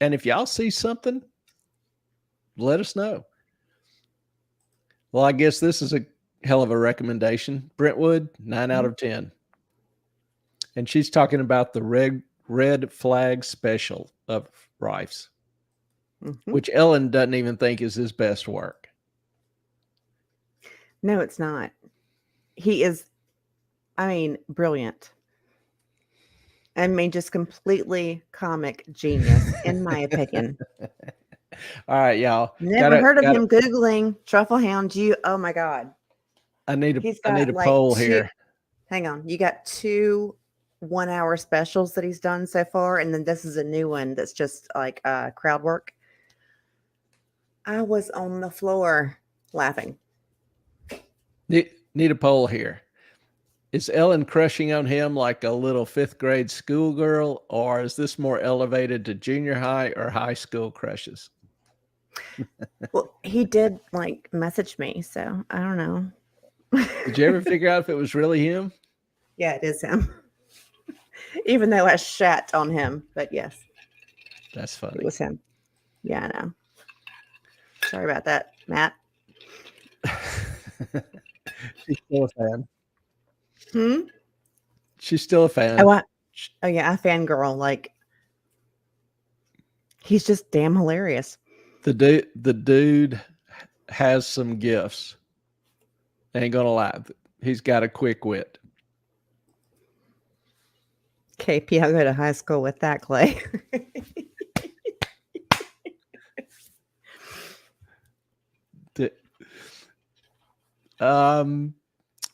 And if y'all see something, let us know. Well, I guess this is a hell of a recommendation. Brentwood, 9 out of 10. And she's talking about the red flag special of Rife's, which Ellen doesn't even think is his best work. No, it's not. He is, brilliant. I mean, just completely comic genius, in my opinion. All right, y'all. Never heard of him Googling Truffle Hound. Oh my God. I need a poll here. Hang on. You got 2 1-hour specials that he's done so far. And then this is a new one that's just like crowd work. I was on the floor laughing. Need a poll here. Is Ellen crushing on him like a little 5th grade schoolgirl, or is this more elevated to junior high or high school crushes? Well, he did message me, so I don't know. Did you ever figure out if it was really him? Yeah, it is him. Even though I shat on him, but yes. That's funny. It was him. Yeah, I know. Sorry about that, Matt. She's still a fan. Hmm? She's still a fan. Oh yeah, I fangirl. He's just damn hilarious. The dude has some gifts. Ain't gonna lie. He's got a quick wit. KP, I'll go to high school with that, Clay.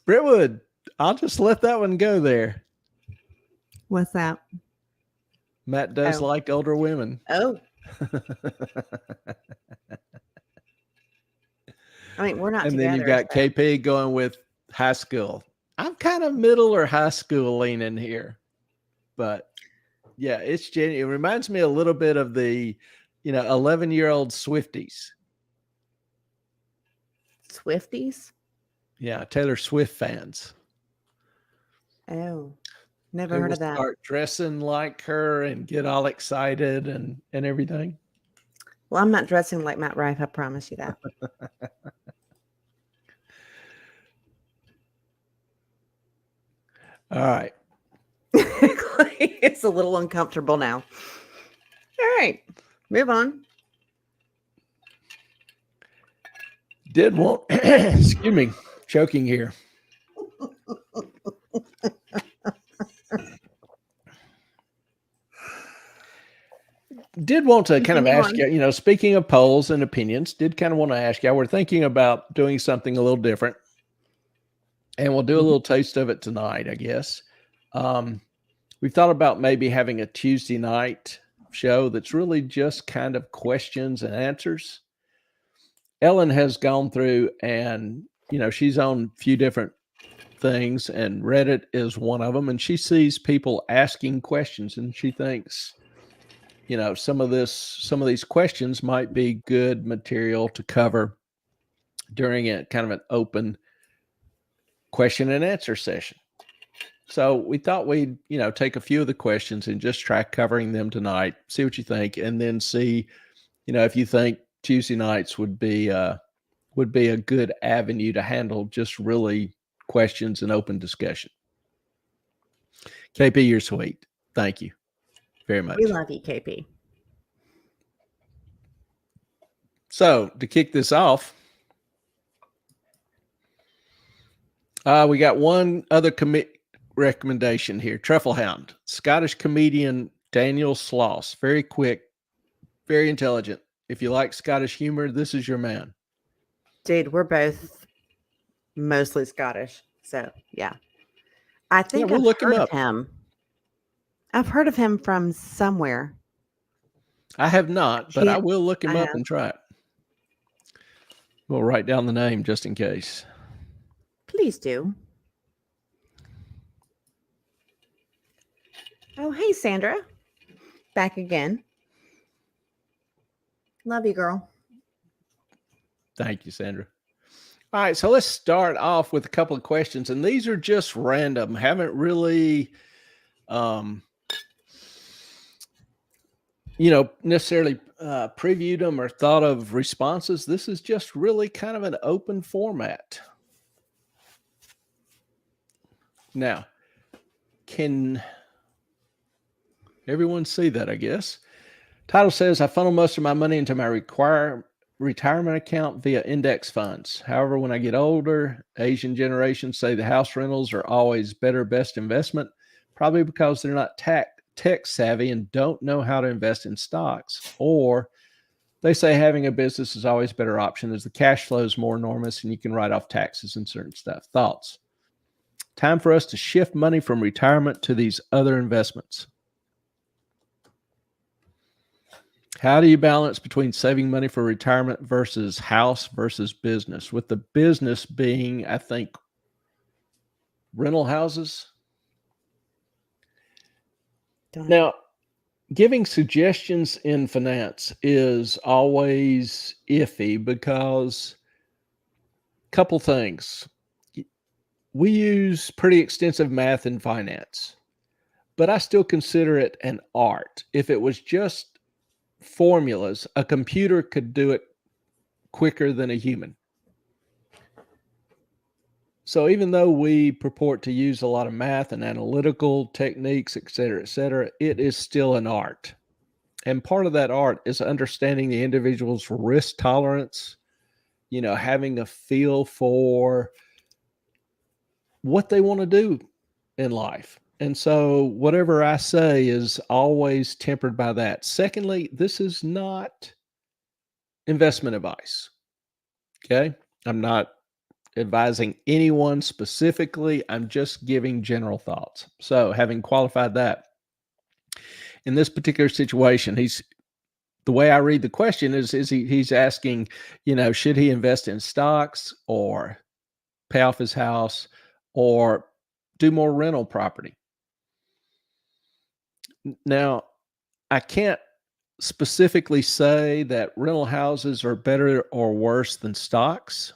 Brentwood, I'll just let that one go there. What's that? Matt does like older women. Oh. We're not and together. Then you've got KP going with high school. I'm kind of middle or high school leaning here. But yeah, it's genuine. It reminds me a little bit of the, 11-year-old Swifties. Swifties? Yeah, Taylor Swift fans. Oh, never heard of that. Start dressing like her and get all excited and everything. Well, I'm not dressing like Matt Rife. I promise you that. All right. It's a little uncomfortable now. All right, move on. Excuse me, choking here. Did want to kind of ask you, speaking of polls and opinions, did kind of want to ask you, we're thinking about doing something a little different, and we'll do a little taste of it tonight, I guess. We've thought about maybe having a Tuesday night show that's really just kind of questions and answers. Ellen has gone through and, she's on a few different things, and Reddit is one of them. And she sees people asking questions, and she thinks, some of these questions might be good material to cover during a kind of an open question and answer session. So we thought we'd, take a few of the questions and just try covering them tonight, see what you think, and then see, if you think Tuesday nights would be a good avenue to handle just really questions and open discussion. KP, you're sweet. Thank you very much. We love you, KP. So to kick this off, We got one other recommendation here. Truffle Hound, Scottish comedian Daniel Sloss. Very quick, very intelligent. If you like Scottish humor, this is your man. Dude, we're both mostly Scottish. So, yeah. I think we'll look him up. I've heard of him from somewhere. I have not, but I will look him up and try it. We'll write down the name just in case. Please do. Oh, hey, Sandra. Back again. Love you, girl. Thank you, Sandra. All right, so let's start off with a couple of questions, and these are just random. Haven't really, necessarily previewed them or thought of responses. This is just really kind of an open format. Now, can everyone see that, I guess? Title says, I funnel most of my money into my retirement account via index funds. However, when I get older, Asian generations say the house rentals are always best investment, probably because they're not tech savvy and don't know how to invest in stocks. Or they say having a business is always a better option as the cash flow is more enormous and you can write off taxes and certain stuff. Thoughts? Time for us to shift money from retirement to these other investments. How do you balance between saving money for retirement versus house versus business? With the business being, I think, rental houses. Now, giving suggestions in finance is always iffy because a couple things. We use pretty extensive math in finance, but I still consider it an art. If it was just formulas, a computer could do it quicker than a human. So even though we purport to use a lot of math and analytical techniques, et cetera, it is still an art. And part of that art is understanding the individual's risk tolerance, having a feel for what they want to do in life. And so whatever I say is always tempered by that. Secondly, this is not investment advice. Okay? I'm not advising anyone specifically. I'm just giving general thoughts. So having qualified that, in this particular situation, the way I read the question is he's asking, should he invest in stocks or pay off his house or do more rental property? Now, I can't specifically say that rental houses are better or worse than stocks.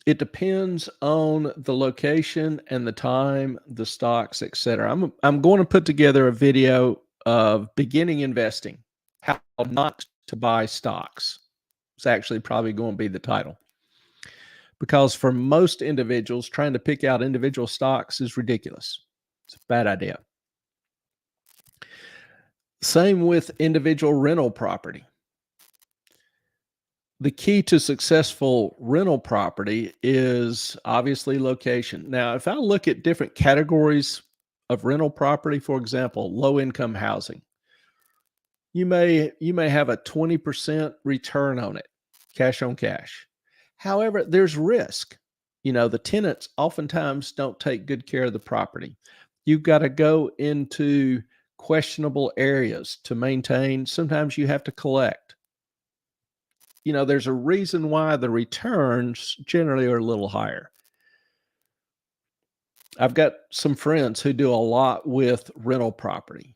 It depends on the location and the time, the stocks, etc. I'm going to put together a video of beginning investing, how not to buy stocks. It's actually probably going to be the title. Because for most individuals, trying to pick out individual stocks is ridiculous. It's a bad idea. Same with individual rental property. The key to successful rental property is obviously location. Now, if I look at different categories of rental property, for example, low-income housing, you may have a 20% return on it, cash on cash. However, there's risk. The tenants oftentimes don't take good care of the property. You've got to go into questionable areas to maintain. Sometimes you have to collect. There's a reason why the returns generally are a little higher. I've got some friends who do a lot with rental property,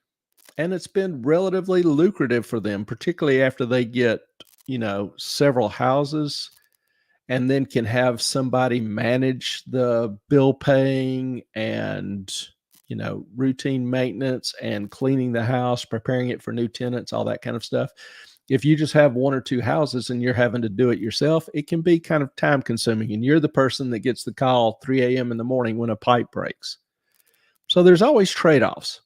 and it's been relatively lucrative for them, particularly after they get, several houses and then can have somebody manage the bill paying and, routine maintenance and cleaning the house, preparing it for new tenants, all that kind of stuff. If you just have one or two houses and you're having to do it yourself, it can be kind of time consuming. And you're the person that gets the call 3 a.m. in the morning when a pipe breaks. So there's always trade-offs.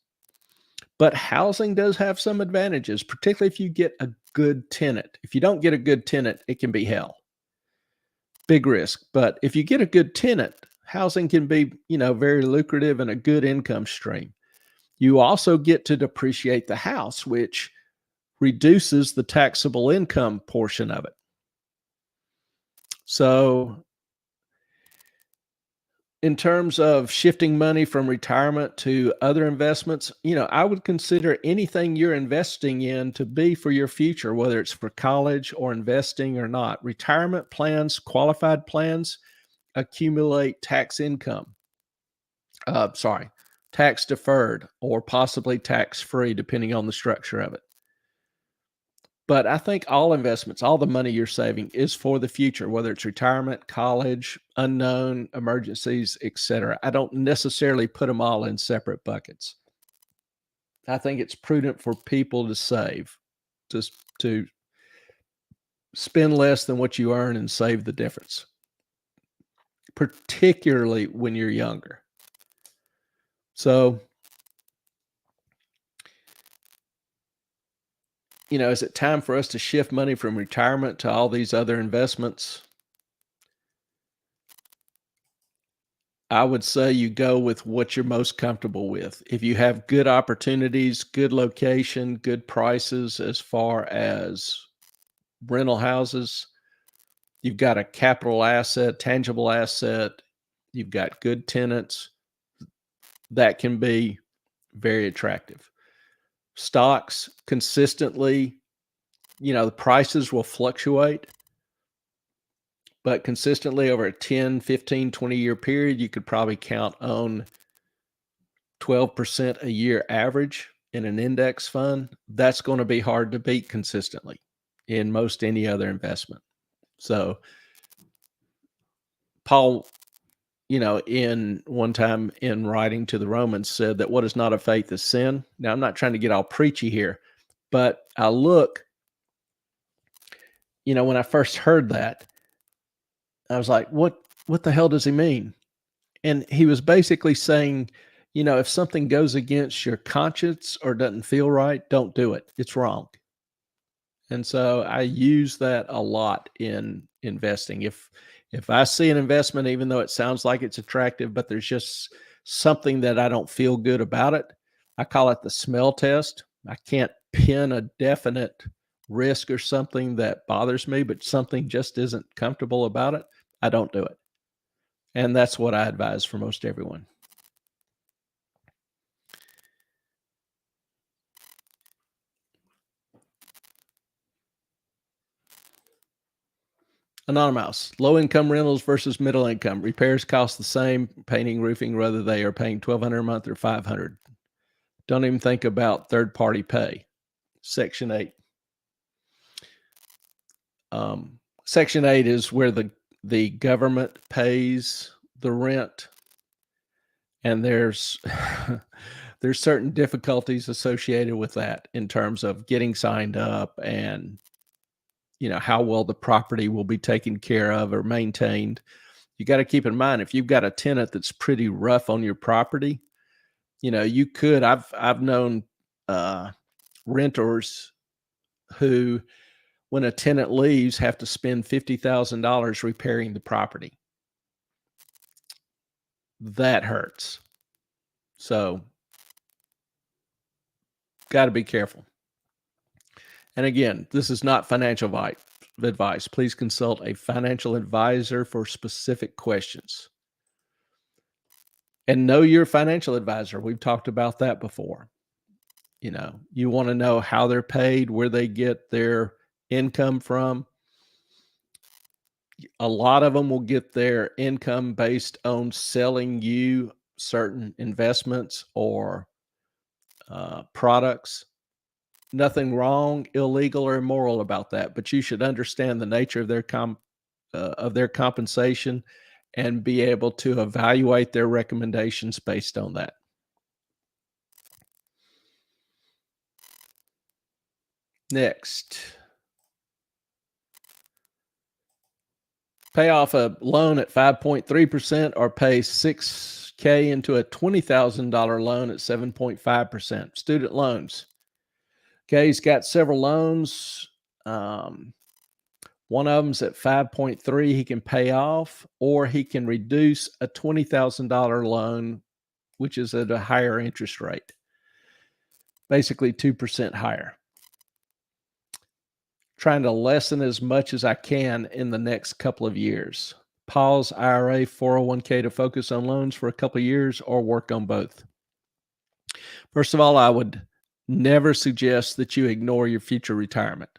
But housing does have some advantages, particularly if you get a good tenant. If you don't get a good tenant, it can be hell. big risk. But if you get a good tenant, housing can be, very lucrative and a good income stream. You also get to depreciate the house, which reduces the taxable income portion of it. So in terms of shifting money from retirement to other investments, I would consider anything you're investing in to be for your future, whether it's for college or investing or not. Retirement plans, qualified plans, accumulate tax income. Tax deferred or possibly tax free, depending on the structure of it. But I think all investments, all the money you're saving is for the future, whether it's retirement, college, unknown, emergencies, etc. I don't necessarily put them all in separate buckets. I think it's prudent for people to save, just to spend less than what you earn and save the difference, particularly when you're younger. So, is it time for us to shift money from retirement to all these other investments? I would say you go with what you're most comfortable with. If you have good opportunities, good location, good prices as far as rental houses, you've got a capital asset, tangible asset, you've got good tenants, that can be very attractive. Stocks consistently, the prices will fluctuate, but consistently over a 10, 15, 20-year period, you could probably count on 12% a year average in an index fund. That's going to be hard to beat consistently in most any other investment. So Paul, in one time in writing to the Romans said that what is not of faith is sin. Now, I'm not trying to get all preachy here, but I look, when I first heard that, I was like, what the hell does he mean? And he was basically saying, if something goes against your conscience or doesn't feel right, don't do it. It's wrong. And so I use that a lot in investing. If I see an investment, even though it sounds like it's attractive, but there's just something that I don't feel good about it, I call it the smell test. I can't pin a definite risk or something that bothers me, but something just isn't comfortable about it, I don't do it. And that's what I advise for most everyone. Anonymous, low-income rentals versus middle income. Repairs cost the same, painting, roofing, whether they are paying $1,200 a month or $500. Don't even think about third-party pay. Section 8. Section 8 is where the government pays the rent, and there's there's certain difficulties associated with that in terms of getting signed up and how well the property will be taken care of or maintained. You got to keep in mind, if you've got a tenant that's pretty rough on your property, you could, I've known renters who, when a tenant leaves, have to spend $50,000 repairing the property. That hurts. So got to be careful. And again, this is not financial advice. Please consult a financial advisor for specific questions. And know your financial advisor. We've talked about that before. You want to know how they're paid, where they get their income from. A lot of them will get their income based on selling you certain investments or products. Nothing wrong, illegal, or immoral about that, but you should understand the nature of their compensation and be able to evaluate their recommendations based on that. Next. Pay off a loan at 5.3% or pay $6,000 into a $20,000 loan at 7.5%. Student loans. Okay, he's got several loans. One of them's at 5.3 he can pay off, or he can reduce a $20,000 loan, which is at a higher interest rate, basically 2% higher. Trying to lessen as much as I can in the next couple of years. Pause IRA, 401k to focus on loans for a couple of years, or work on both. First of all, I would never suggest that you ignore your future retirement.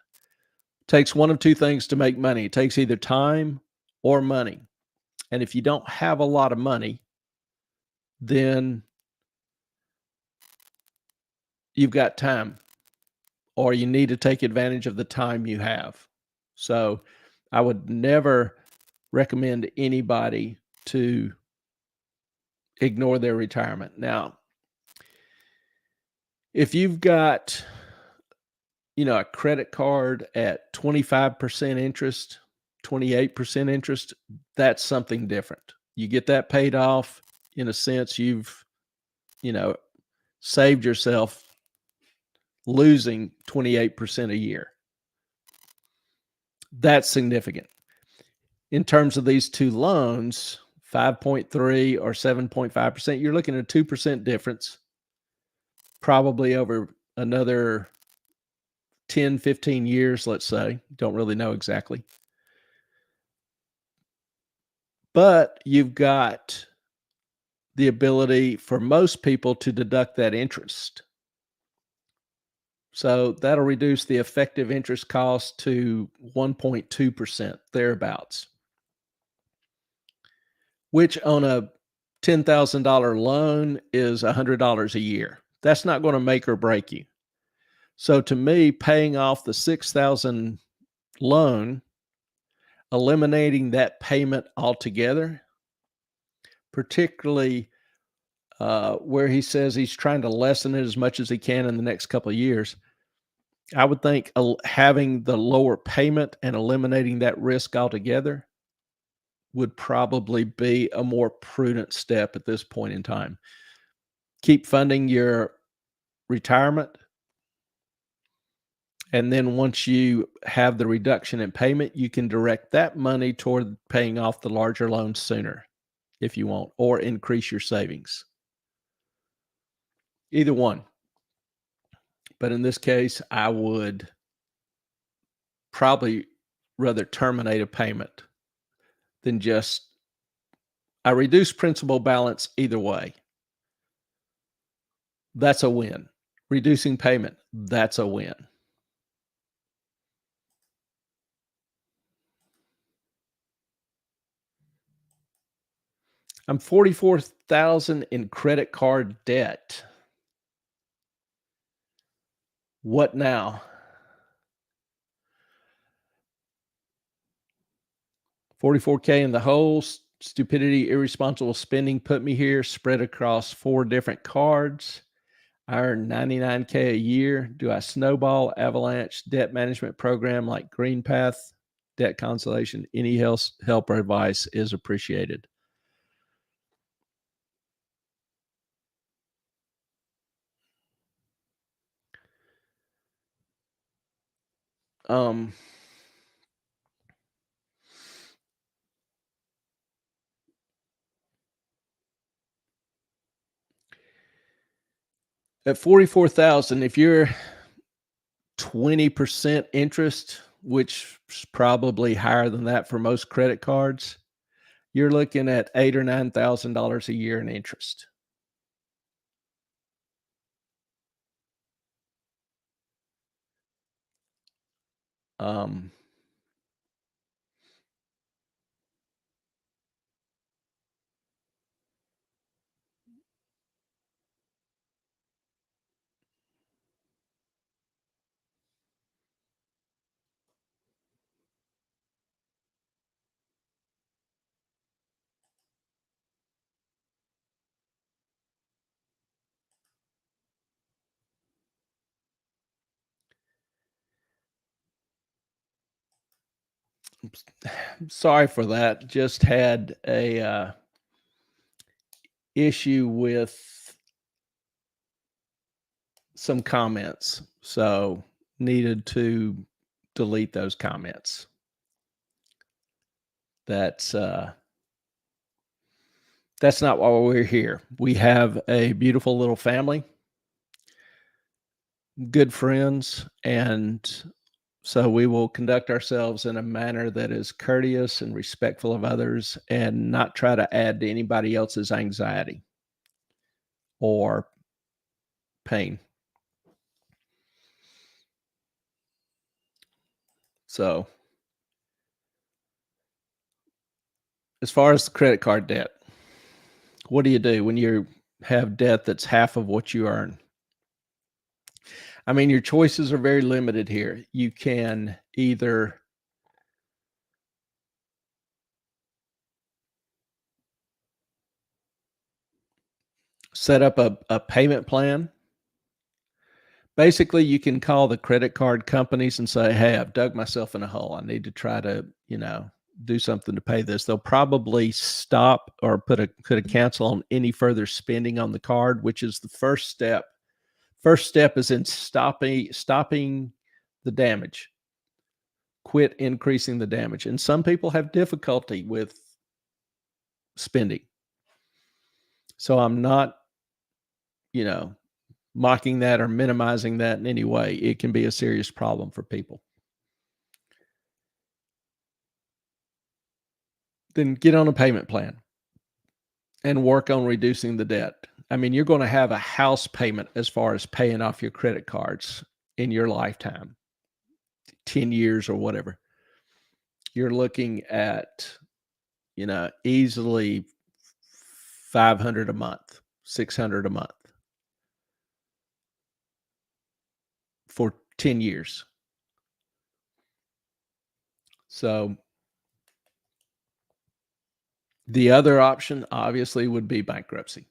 It takes one of two things to make money. It takes either time or money. And if you don't have a lot of money, then you've got time, or you need to take advantage of the time you have. So I would never recommend anybody to ignore their retirement. Now, if you've got, a credit card at 25% interest, 28% interest, that's something different. You get that paid off, in a sense, you've, saved yourself losing 28% a year. That's significant. In terms of these two loans, 5.3 or 7.5%, you're looking at a 2% difference, probably over another 10, 15 years, let's say. Don't really know exactly. But you've got the ability for most people to deduct that interest. So that'll reduce the effective interest cost to 1.2%, thereabouts, which on a $10,000 loan is $100 a year. That's not going to make or break you. So to me, paying off the $6,000 loan, eliminating that payment altogether, particularly where he says he's trying to lessen it as much as he can in the next couple of years, I would think having the lower payment and eliminating that risk altogether would probably be a more prudent step at this point in time. Keep funding your retirement, and then once you have the reduction in payment, you can direct that money toward paying off the larger loans sooner if you want, or increase your savings. Either one. But in this case, I would probably rather terminate a payment than just I reduce principal balance either way. That's a win. Reducing payment, that's a win. I'm $44,000 in credit card debt. What now? 44K in the hole. Stupidity, irresponsible spending put me here, spread across 4 different cards. I earn $99K a year. Do I snowball, avalanche, debt management program like Green Path, debt consolation? Any help or advice is appreciated. At 44,000, if you're 20% interest, which is probably higher than that for most credit cards, you're looking at $8,000 or $9,000 a year in interest. Sorry for that. Just had a issue with some comments, so needed to delete those comments. that's not why we're here. We have a beautiful little family, good friends, and so we will conduct ourselves in a manner that is courteous and respectful of others and not try to add to anybody else's anxiety or pain. So, as far as the credit card debt, what do you do when you have debt that's half of what you earn? I mean, your choices are very limited here. You can either set up a payment plan. Basically, you can call the credit card companies and say, hey, I've dug myself in a hole. I need to try to, do something to pay this. They'll probably stop or put a cancel on any further spending on the card, which is the first step. First step is in stopping the damage. Quit increasing the damage. And some people have difficulty with spending. So I'm not, mocking that or minimizing that in any way. It can be a serious problem for people. Then get on a payment plan and work on reducing the debt. I mean, you're going to have a house payment as far as paying off your credit cards in your lifetime, 10 years or whatever. You're looking at, easily $500 a month, $600 a month for 10 years. So the other option obviously would be bankruptcy.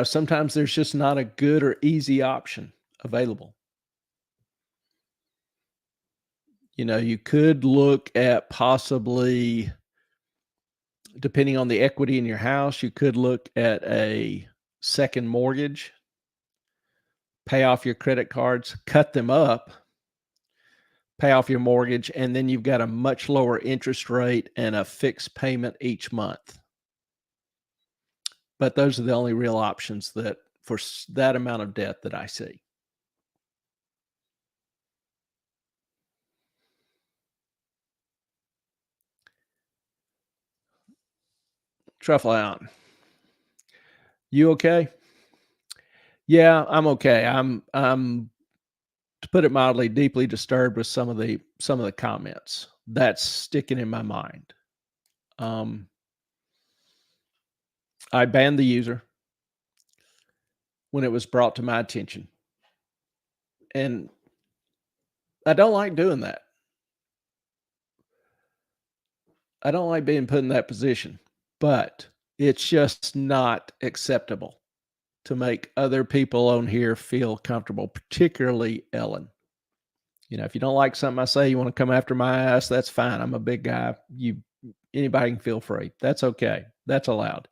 Sometimes there's just not a good or easy option available. You could look at possibly, depending on the equity in your house, you could look at a second mortgage, pay off your credit cards, cut them up, pay off your mortgage, and then you've got a much lower interest rate and a fixed payment each month. But those are the only real options that for that amount of debt that I see. Truffle out. You okay? Yeah, I'm okay. I'm to put it mildly, deeply disturbed with some of the comments. That's sticking in my mind. I banned the user when it was brought to my attention. And I don't like doing that. I don't like being put in that position, but it's just not acceptable to make other people on here feel comfortable, particularly Ellen. If you don't like something I say, you want to come after my ass, that's fine. I'm a big guy. Anybody can feel free. That's okay. That's allowed.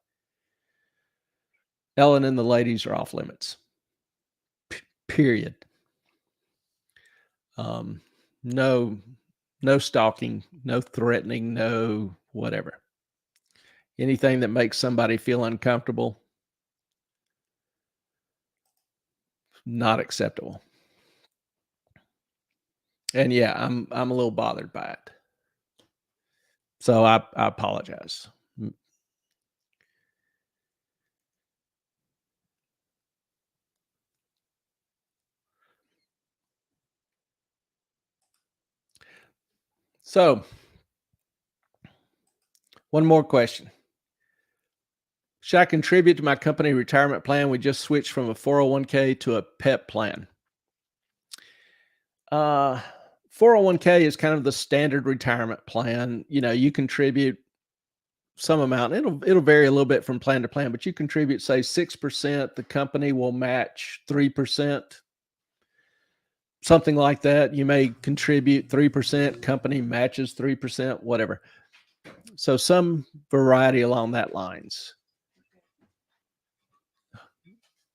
Ellen and the ladies are off limits. Period. No stalking, no threatening, no whatever. Anything that makes somebody feel uncomfortable, not acceptable. And yeah, I'm a little bothered by it. So I apologize. So, one more question. Should I contribute to my company retirement plan? We just switched from a 401k to a PEP plan. 401k is kind of the standard retirement plan. You contribute some amount. It'll vary a little bit from plan to plan, but you contribute, say, 6%. The company will match 3%. Something like that. You may contribute 3%, company matches 3%, whatever. So some variety along that lines.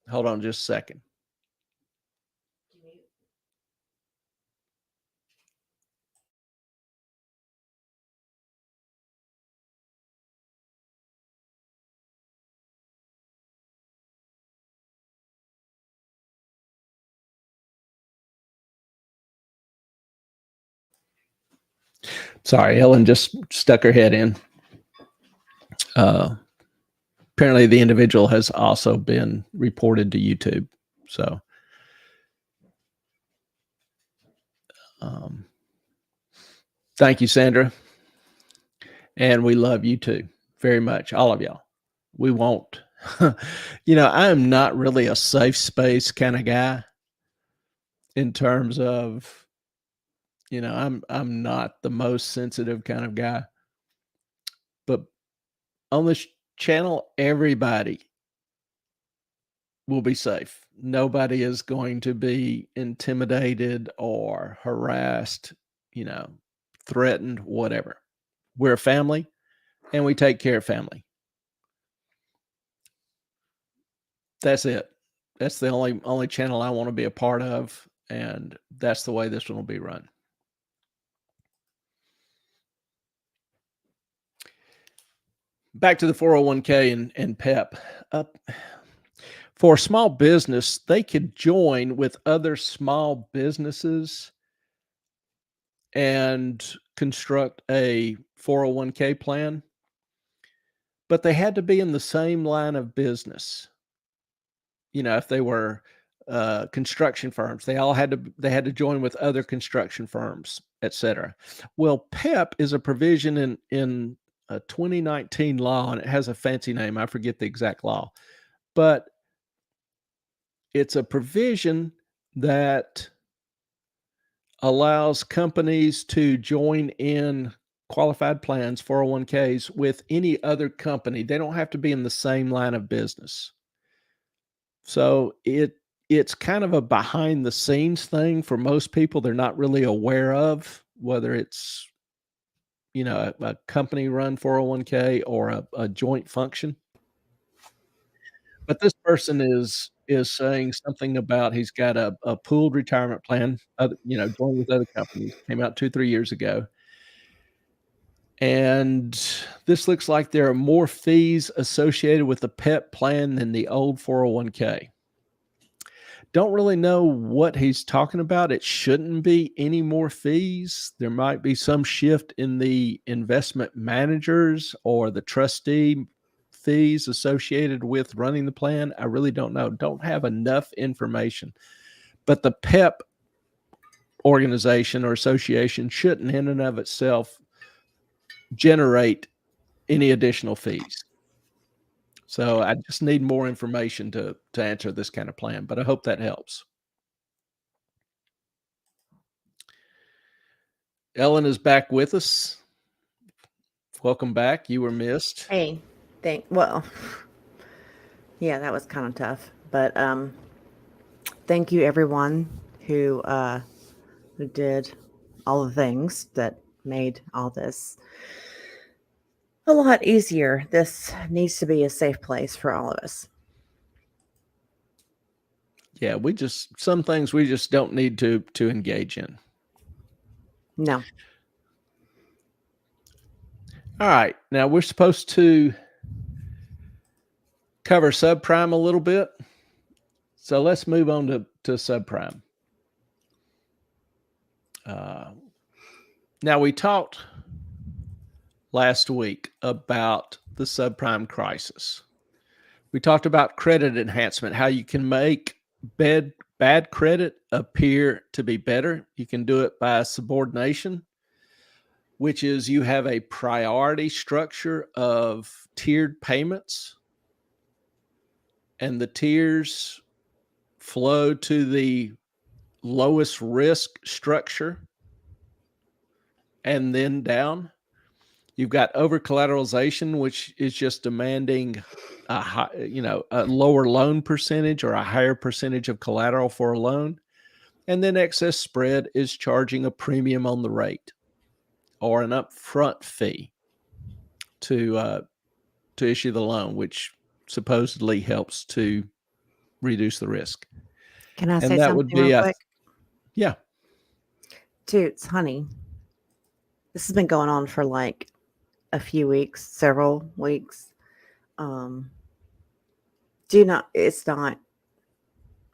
Hold on just a second. Sorry, Ellen just stuck her head in. Apparently the individual has also been reported to YouTube. So, thank you, Sandra. And we love you too very much, all of y'all. We won't, I am not really a safe space kind of guy in terms of, I'm not the most sensitive kind of guy. But on this channel, everybody will be safe. Nobody is going to be intimidated or harassed, threatened, whatever. We're a family and we take care of family. That's it. That's the only channel I want to be a part of, and that's the way this one will be run. Back to the 401k and PEP. For a small business, they could join with other small businesses and construct a 401k plan, but they had to be in the same line of business. If they were construction firms, they had to join with other construction firms, etc. Well, PEP is a provision in a 2019 law, and it has a fancy name. I forget the exact law, but it's a provision that allows companies to join in qualified plans, 401ks, with any other company. They don't have to be in the same line of business. So it's kind of a behind the scenes thing for most people. They're not really aware of whether it's, a company run 401k or a joint function. But this person is saying something about he's got a pooled retirement plan, joined with other companies, came out 2-3 years ago. And this looks like there are more fees associated with the PEP plan than the old 401k. Don't really know what he's talking about. It shouldn't be any more fees. There might be some shift in the investment managers or the trustee fees associated with running the plan. I really don't know. Don't have enough information. But the PEP organization or association shouldn't in and of itself generate any additional fees. So I just need more information to answer this kind of plan, but I hope that helps. Ellen is back with us. Welcome back. You were missed. Hey, well, yeah, that was kind of tough, but thank you everyone who did all the things that made all this a lot easier. This needs to be a safe place for all of us. Yeah, some things we just don't need to engage in. No. All right. Now we're supposed to cover subprime a little bit. So let's move on to subprime. Now we talked last week about the subprime crisis. We talked about credit enhancement, how you can make bad credit appear to be better. You can do it by subordination, which is you have a priority structure of tiered payments, and the tiers flow to the lowest risk structure and then down. You've got over collateralization, which is just demanding a lower loan percentage or a higher percentage of collateral for a loan. And then excess spread is charging a premium on the rate or an upfront fee to issue the loan, which supposedly helps to reduce the risk. Can I say something real quick? Yeah. Toots, honey, this has been going on for like a few weeks, several weeks. It's not,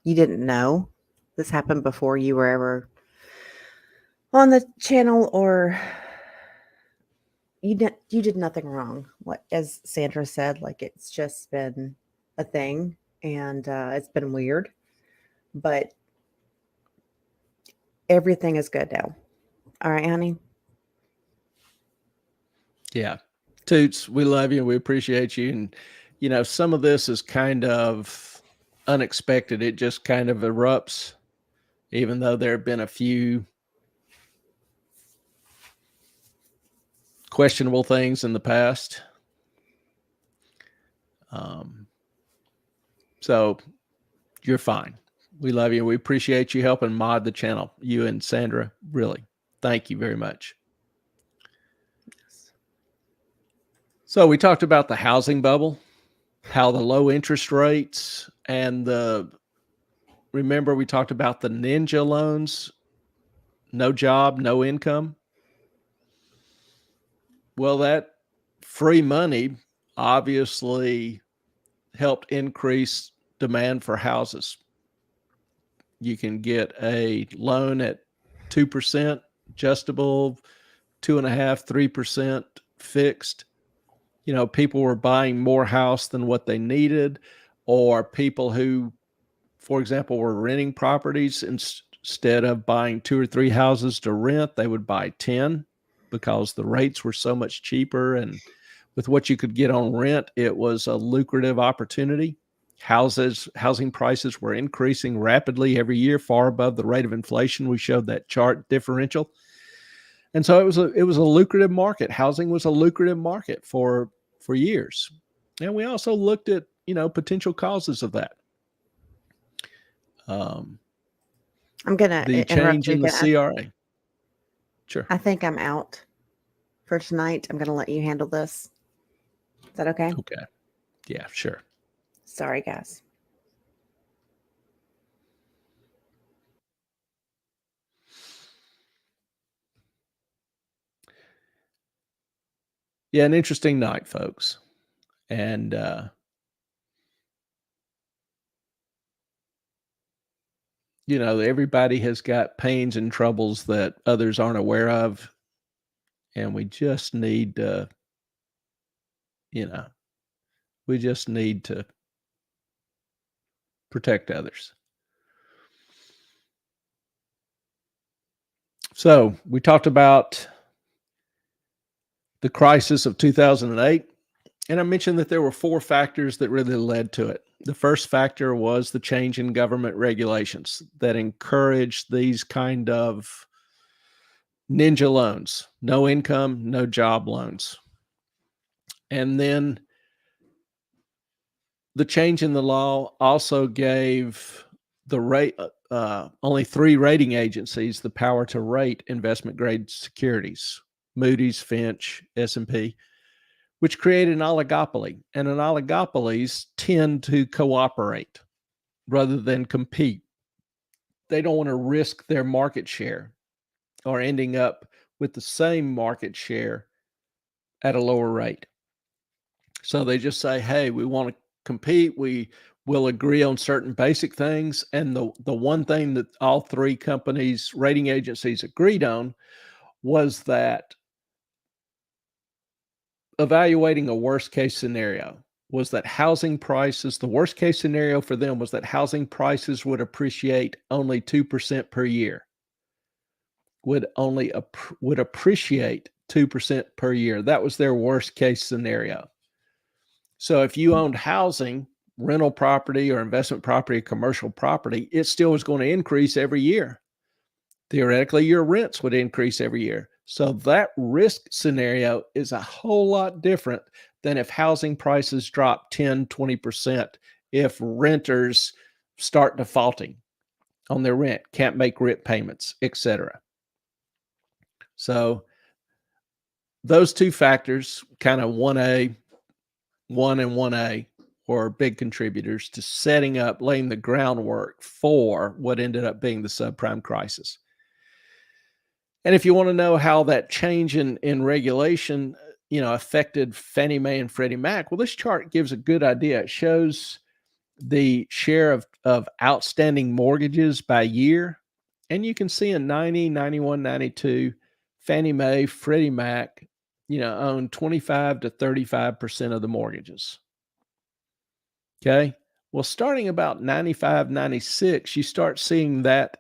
you didn't know this happened before you were ever on the channel or you did nothing wrong. What, as Sandra said, like it's just been a thing, and it's been weird, but everything is good now. All right, honey. Yeah. Toots, we love you. We appreciate you. And, you know, some of this is kind of unexpected. It just kind of erupts, even though there have been a few questionable things in the past. So you're fine. We love you. We appreciate you helping mod the channel. You and Sandra, really. Thank you very much. So we talked about the housing bubble, how the low interest rates and remember we talked about the ninja loans, no job, no income. Well, that free money obviously helped increase demand for houses. You can get a loan at 2%, adjustable, 2.5%, 3% fixed. You know, people were buying more house than what they needed, or people who, for example, were renting properties instead of buying 2 or 3 houses to rent, they would buy 10 because the rates were so much cheaper. And with what you could get on rent, it was a lucrative opportunity. Housing prices were increasing rapidly every year, far above the rate of inflation. We showed that chart differential. And so it was a lucrative market. Housing was a lucrative market for years. And we also looked at, you know, potential causes of that. I'm gonna the interrupt change you in the again. CRA. Sure. I think I'm out for tonight. I'm gonna let you handle this. Is that okay? Okay. Yeah, sure. Sorry, guys. Yeah, an interesting night, folks. And you know, everybody has got pains and troubles that others aren't aware of. And we just need to, you know, we just need to protect others. So we talked about the crisis of 2008. And I mentioned that there were 4 factors that really led to it. The first factor was the change in government regulations that encouraged these kind of ninja loans, no income, no job loans. And then the change in the law also gave only 3 rating agencies the power to rate investment grade securities: Moody's, Fitch, S&P, which created an oligopoly. And oligopolies tend to cooperate rather than compete. They don't want to risk their market share or ending up with the same market share at a lower rate. So they just say, hey, we want to compete. We will agree on certain basic things. And the one thing that all 3 companies, rating agencies, agreed on was that evaluating a worst case scenario was that housing prices, the worst case scenario for them was that housing prices would appreciate only 2% per year, would appreciate 2% per year. That was their worst case scenario. So if you owned housing, rental property or investment property, commercial property, it still was going to increase every year. Theoretically, your rents would increase every year. So that risk scenario is a whole lot different than if housing prices drop 10, 20%, if renters start defaulting on their rent, can't make rent payments, etc. So those 2 factors, kind of 1A, 1 and 1A, were big contributors to setting up, laying the groundwork for what ended up being the subprime crisis. And if you want to know how that change in regulation, you know, affected Fannie Mae and Freddie Mac, well, this chart gives a good idea. It shows the share of outstanding mortgages by year. And you can see in 90, 91, 92, Fannie Mae, Freddie Mac, own 25 to 35% of the mortgages. Okay. Well, starting about 95, 96, you start seeing that,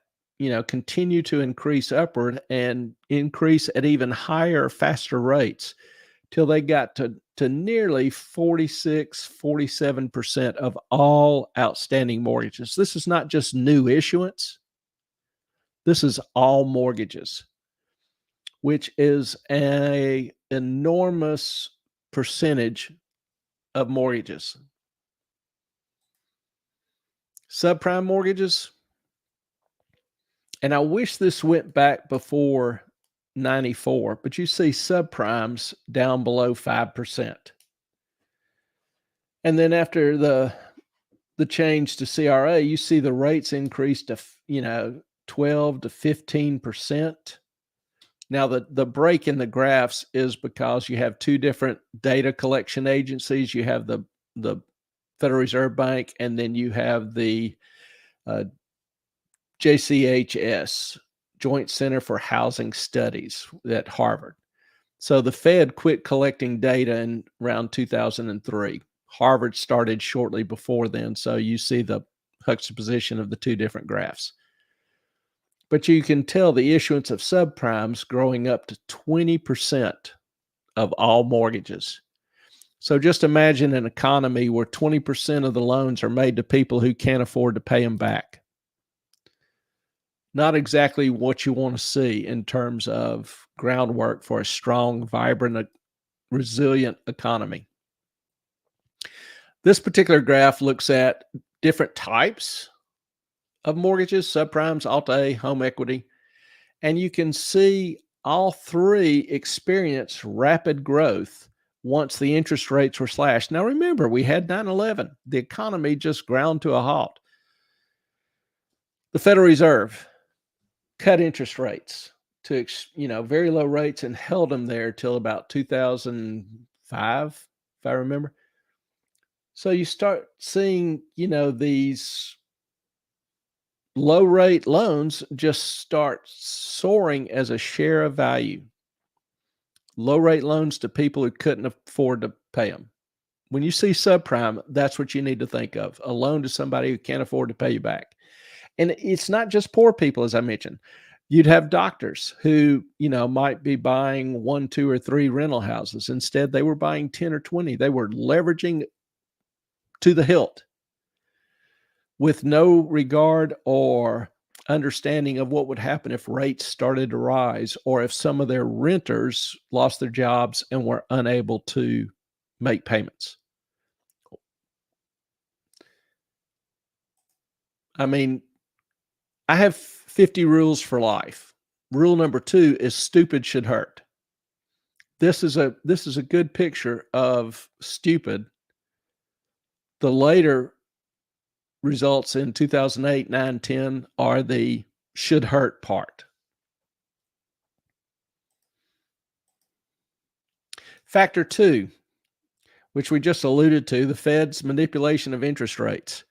continue to increase upward and increase at even higher, faster rates till they got to nearly 46, 47% of all outstanding mortgages. This is not just new issuance. This is all mortgages, which is an enormous percentage of mortgages. Subprime mortgages, and I wish this went back before 94, but you see subprimes down below 5%. And then after the change to CRA, you see the rates increase to 12 to 15%. Now the break in the graphs is because you have two different data collection agencies. You have the Federal Reserve Bank, and then you have the JCHS, Joint Center for Housing Studies at Harvard. So the Fed quit collecting data in around 2003. Harvard started shortly before then. So you see the juxtaposition of the two different graphs. But you can tell the issuance of subprimes growing up to 20% of all mortgages. So just imagine an economy where 20% of the loans are made to people who can't afford to pay them back. Not exactly what you want to see in terms of groundwork for a strong, vibrant, resilient economy. This particular graph looks at different types of mortgages: subprimes, Alt-A, home equity. And you can see all three experience rapid growth once the interest rates were slashed. Now remember, we had 9/11. The economy just ground to a halt. The Federal Reserve cut interest rates to very low rates and held them there till about 2005, if I remember. So you start seeing, these low rate loans just start soaring as a share of value. Low rate loans to people who couldn't afford to pay them. When you see subprime, that's what you need to think of: a loan to somebody who can't afford to pay you back. And it's not just poor people, as I mentioned. You'd have doctors who, might be buying 1, 2, or 3 rental houses. Instead, they were buying 10 or 20. They were leveraging to the hilt with no regard or understanding of what would happen if rates started to rise, or if some of their renters lost their jobs and were unable to make payments. I mean, I have 50 rules for life. Rule number 2 is stupid should hurt. This is a good picture of stupid. The later results in 2008, 9, 10 are the should hurt part. Factor 2, which we just alluded to, the Fed's manipulation of interest rates.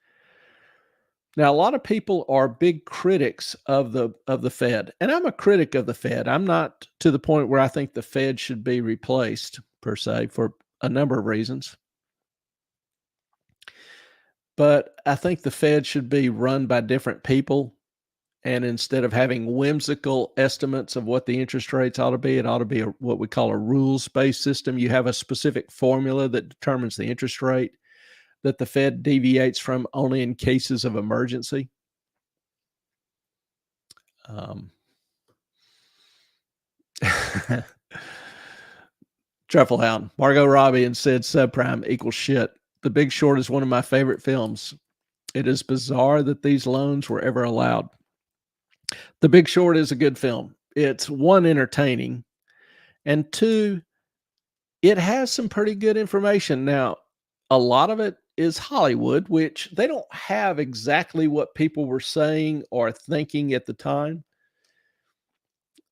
Now, a lot of people are big critics of the Fed, and I'm a critic of the Fed. I'm not to the point where I think the Fed should be replaced, per se, for a number of reasons. But I think the Fed should be run by different people, and instead of having whimsical estimates of what the interest rates ought to be, it ought to be what we call a rules-based system. You have a specific formula that determines the interest rate that the Fed deviates from only in cases of emergency. Trufflehound, Margot Robbie, and said subprime equals shit. The Big Short is one of my favorite films. It is bizarre that these loans were ever allowed. The Big Short is a good film. It's, 1, entertaining, and 2, it has some pretty good information. Now, a lot of it is Hollywood, which they don't have exactly what people were saying or thinking at the time.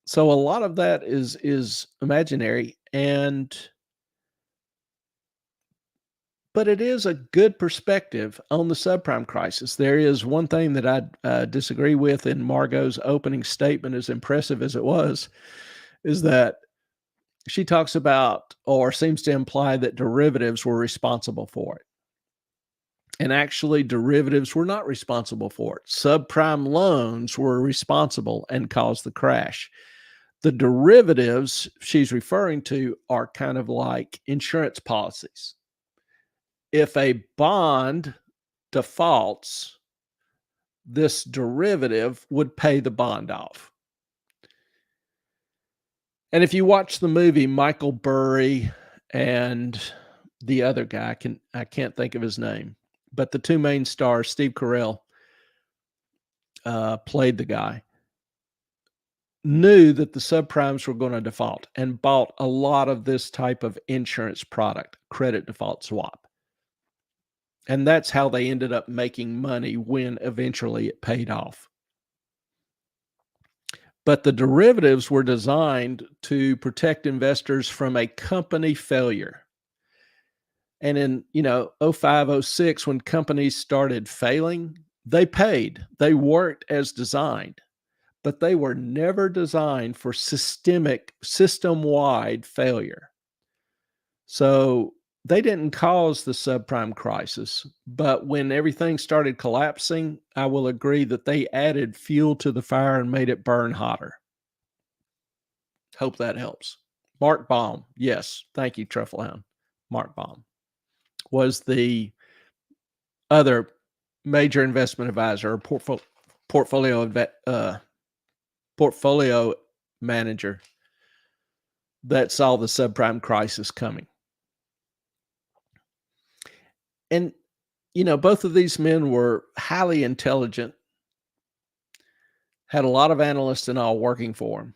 So a lot of that is imaginary, but it is a good perspective on the subprime crisis. There is one thing that I disagree with in Margot's opening statement, as impressive as it was, is that she talks about, or seems to imply, that derivatives were responsible for it. And actually, derivatives were not responsible for it. Subprime loans were responsible and caused the crash. The derivatives she's referring to are kind of like insurance policies. If a bond defaults, this derivative would pay the bond off. And if you watch the movie, Michael Burry and the other guy, I can't think of his name, but the two main stars, Steve Carell, played the guy, knew that the subprimes were going to default and bought a lot of this type of insurance product, credit default swap. And that's how they ended up making money when eventually it paid off. But the derivatives were designed to protect investors from a company failure. And in, 05, 06, when companies started failing, they paid. They worked as designed, but they were never designed for system-wide failure. So they didn't cause the subprime crisis, but when everything started collapsing, I will agree that they added fuel to the fire and made it burn hotter. Hope that helps. Mark Baum, yes, thank you, Trufflehound. Mark Baum was the other major investment advisor or portfolio manager that saw the subprime crisis coming. And, both of these men were highly intelligent, had a lot of analysts and all working for them.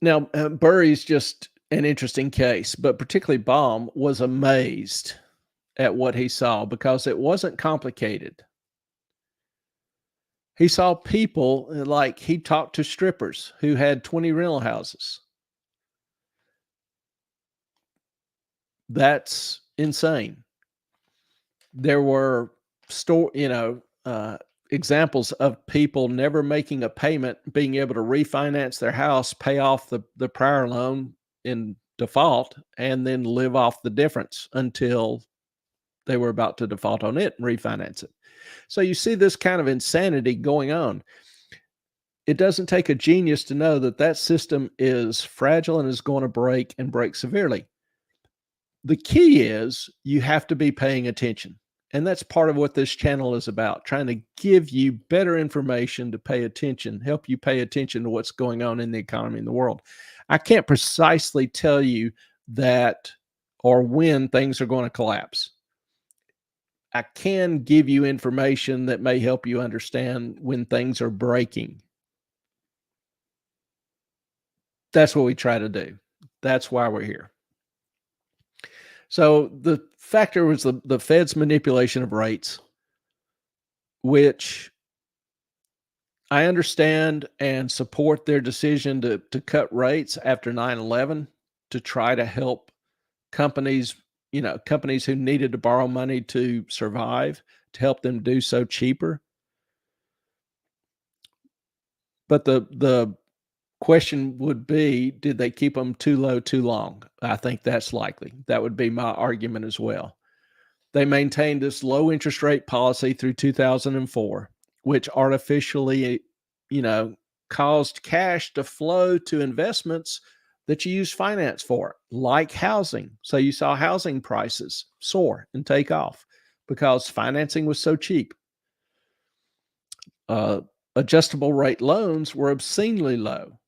Now, Burry's just an interesting case, but particularly Baum was amazed at what he saw because it wasn't complicated. He saw people, like he talked to strippers who had 20 rental houses. That's insane. There were examples of people never making a payment, being able to refinance their house, pay off the prior loan in default, and then live off the difference until they were about to default on it and refinance it. So you see this kind of insanity going on. It doesn't take a genius to know that that system is fragile and is going to break and break severely. The key is you have to be paying attention. And that's part of what this channel is about, trying to give you better information to pay attention, help you pay attention to what's going on in the economy in the world. I can't precisely tell you that or when things are going to collapse. I can give you information that may help you understand when things are breaking. That's what we try to do. That's why we're here. So the factor was the Fed's manipulation of rates, which I understand and support their decision to cut rates after 9/11 to try to help companies, companies who needed to borrow money to survive, to help them do so cheaper. But the question would be, did they keep them too low too long? I think that's likely. That would be my argument as well. They maintained this low interest rate policy through 2004, which artificially, caused cash to flow to investments that you use finance for, like housing. So you saw housing prices soar and take off because financing was so cheap. Adjustable rate loans were obscenely low.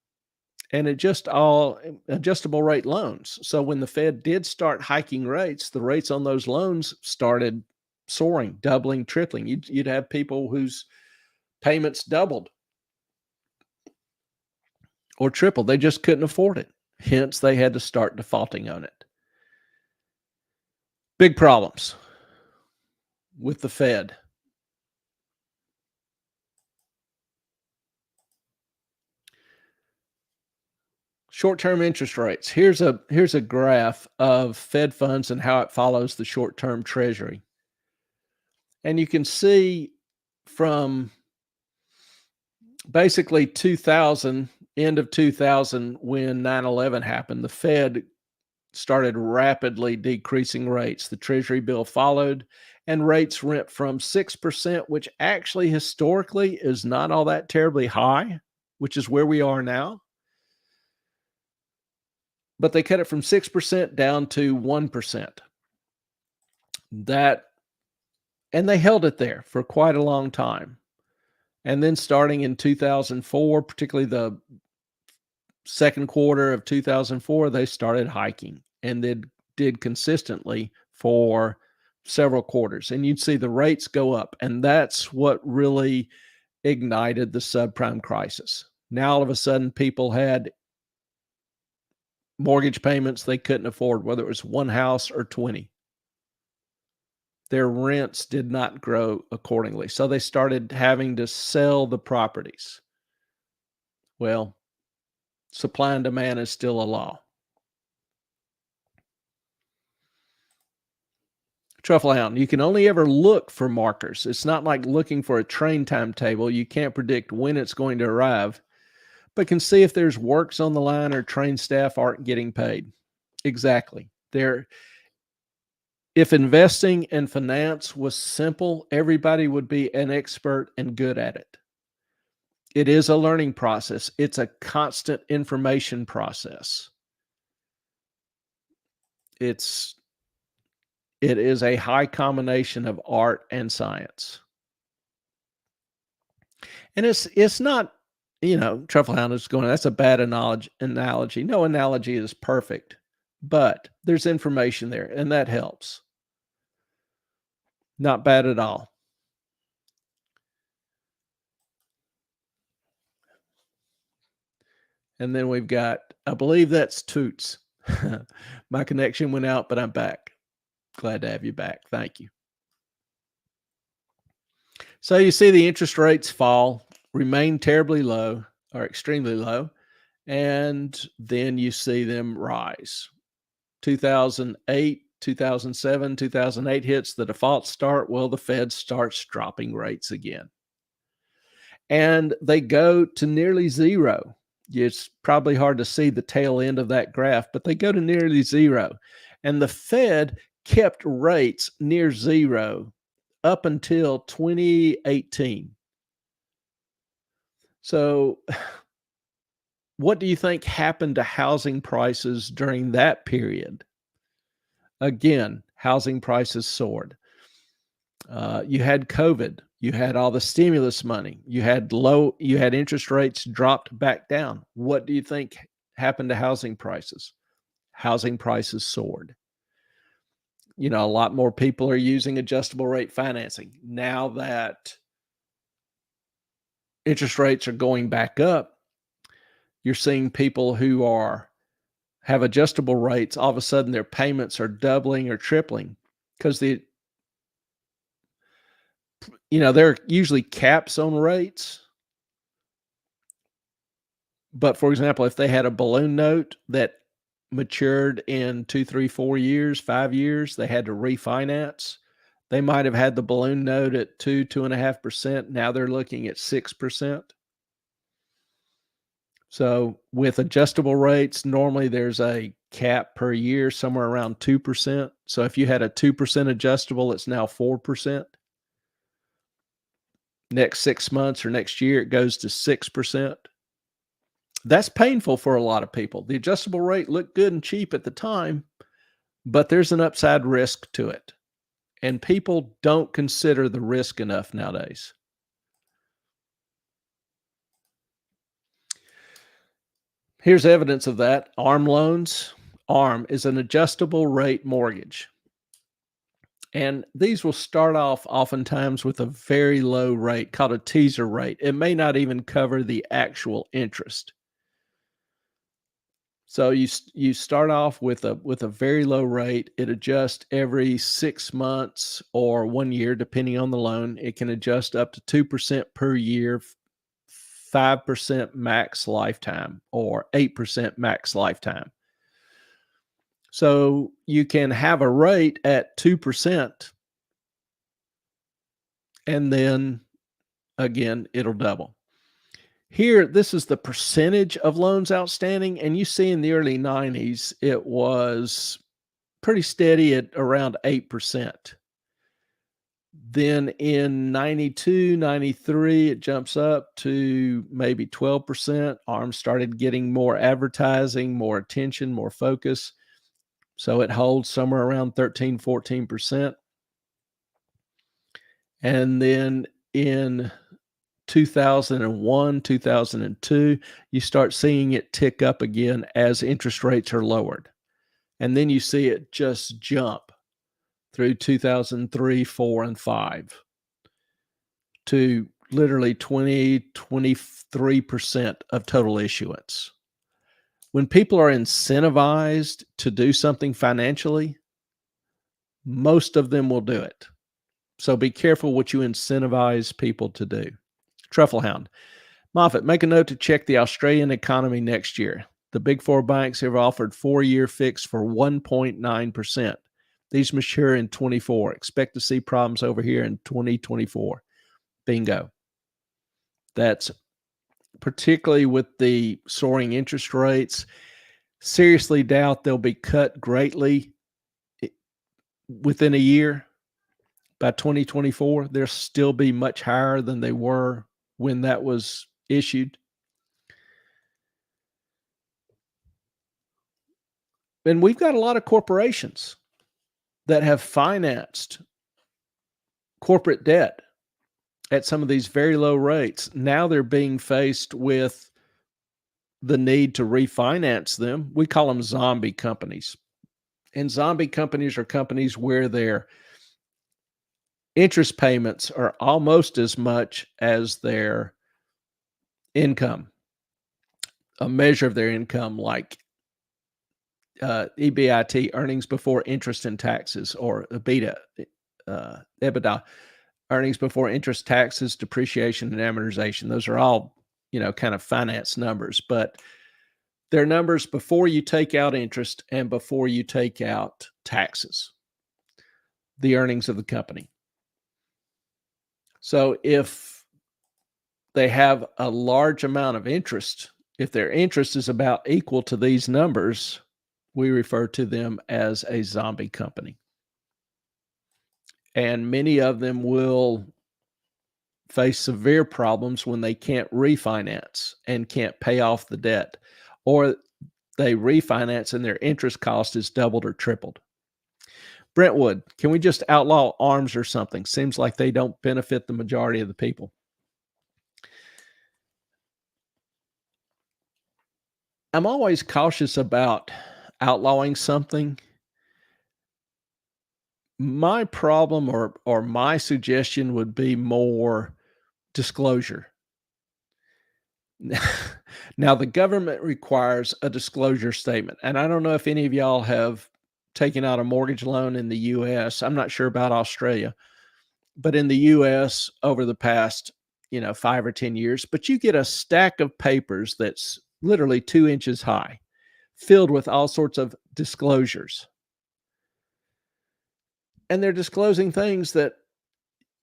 And it just all adjustable rate loans. So when the Fed did start hiking rates, the rates on those loans started soaring, doubling, tripling. You'd have people whose payments doubled or tripled. They just couldn't afford it. Hence, they had to start defaulting on it. Big problems with the Fed. Short-term interest rates. Here's a graph of Fed funds and how it follows the short-term Treasury. And you can see from basically 2000 end of 2000, when 9/11 happened, the Fed started rapidly decreasing rates. The Treasury bill followed, and rates went from 6%, which actually historically is not all that terribly high, which is where we are now. But they cut it from 6% down to 1%. And they held it there for quite a long time. And then starting in 2004, particularly the second quarter of 2004, they started hiking, and they did consistently for several quarters. And you'd see the rates go up, and that's what really ignited the subprime crisis. Now, all of a sudden, people had mortgage payments they couldn't afford, whether it was one house or 20. Their rents did not grow accordingly. So they started having to sell the properties. Well, supply and demand is still a law. Truffle Hound, you can only ever look for markers. It's not like looking for a train timetable. You can't predict when it's going to arrive, but can see if there's works on the line or train staff aren't getting paid. Exactly. If investing and finance was simple, everybody would be an expert and good at it. It is a learning process. It's a constant information process. It is a high combination of art and science. And it's not, Truffle Hound is going, that's a bad analogy. No analogy is perfect, but there's information there, and that helps. Not bad at all. And then we've got, I believe that's Toots. My connection went out, but I'm back. Glad to have you back. Thank you. So you see the interest rates fall, remain terribly low or extremely low, and then you see them rise. 2008, 2007, 2008 hits, the default start. Well, the Fed starts dropping rates again. And they go to nearly zero. It's probably hard to see the tail end of that graph, but they go to nearly zero. And the Fed kept rates near zero up until 2018. So what do you think happened to housing prices during that period? Again, housing prices soared. You had COVID. You had all the stimulus money. You had interest rates dropped back down. What do you think happened to housing prices? Housing prices soared. A lot more people are using adjustable rate financing. Now that interest rates are going back up, you're seeing people who have adjustable rates, all of a sudden their payments are doubling or tripling because there are usually caps on rates. But for example, if they had a balloon note that matured in 2, 3, 4 years, 5 years, they had to refinance. They might have had the balloon note at 2.5%. Now they're looking at 6%. So with adjustable rates, normally there's a cap per year, somewhere around 2%. So if you had a 2% adjustable, it's now 4%. Next 6 months or next year, it goes to 6%. That's painful for a lot of people. The adjustable rate looked good and cheap at the time, but there's an upside risk to it. And people don't consider the risk enough nowadays. Here's evidence of that. ARM loans. ARM is an adjustable rate mortgage. And these will start off oftentimes with a very low rate called a teaser rate. It may not even cover the actual interest. So you start off with a very low rate. It adjusts every 6 months or 1 year, depending on the loan. It can adjust up to 2% per year, 5% max lifetime, or 8% max lifetime. So you can have a rate at 2%, and then again, it'll double. Here, this is the percentage of loans outstanding, and you see in the early 90s, it was pretty steady at around 8%. Then in 92, 93, it jumps up to maybe 12%. ARMS started getting more advertising, more attention, more focus. So it holds somewhere around 13, 14%. And then in 2001, 2002, you start seeing it tick up again as interest rates are lowered. And then you see it just jump through 2003, 4, and 5 to literally 20, 23% of total issuance. When people are incentivized to do something financially, most of them will do it. So be careful what you incentivize people to do. Trufflehound. Moffat, make a note to check the Australian economy next year. The big four banks have offered 4-year fixed for 1.9%. These mature in 24. Expect to see problems over here in 2024. Bingo. That's particularly with the soaring interest rates. Seriously doubt they'll be cut greatly within a year. By 2024, they'll still be much higher than they were when that was issued. And we've got a lot of corporations that have financed corporate debt at some of these very low rates. Now they're being faced with the need to refinance them. We call them zombie companies. And zombie companies are companies where their interest payments are almost as much as their income, a measure of their income like EBIT, earnings before interest and taxes, or EBITDA, earnings before interest, taxes, depreciation, and amortization. Those are all, kind of finance numbers, but they're numbers before you take out interest and before you take out taxes, the earnings of the company. So if they have a large amount of interest, if their interest is about equal to these numbers, we refer to them as a zombie company. And many of them will face severe problems when they can't refinance and can't pay off the debt, or they refinance and their interest cost is doubled or tripled. Brentwood, can we just outlaw ARMS or something? Seems like they don't benefit the majority of the people. I'm always cautious about outlawing something. My problem or my suggestion would be more disclosure. Now, the government requires a disclosure statement, and I don't know if any of y'all have taken out a mortgage loan in the U.S. I'm not sure about Australia, but in the U.S. over the past, 5 or 10 years, but you get a stack of papers that's literally 2 inches high, filled with all sorts of disclosures. And they're disclosing things that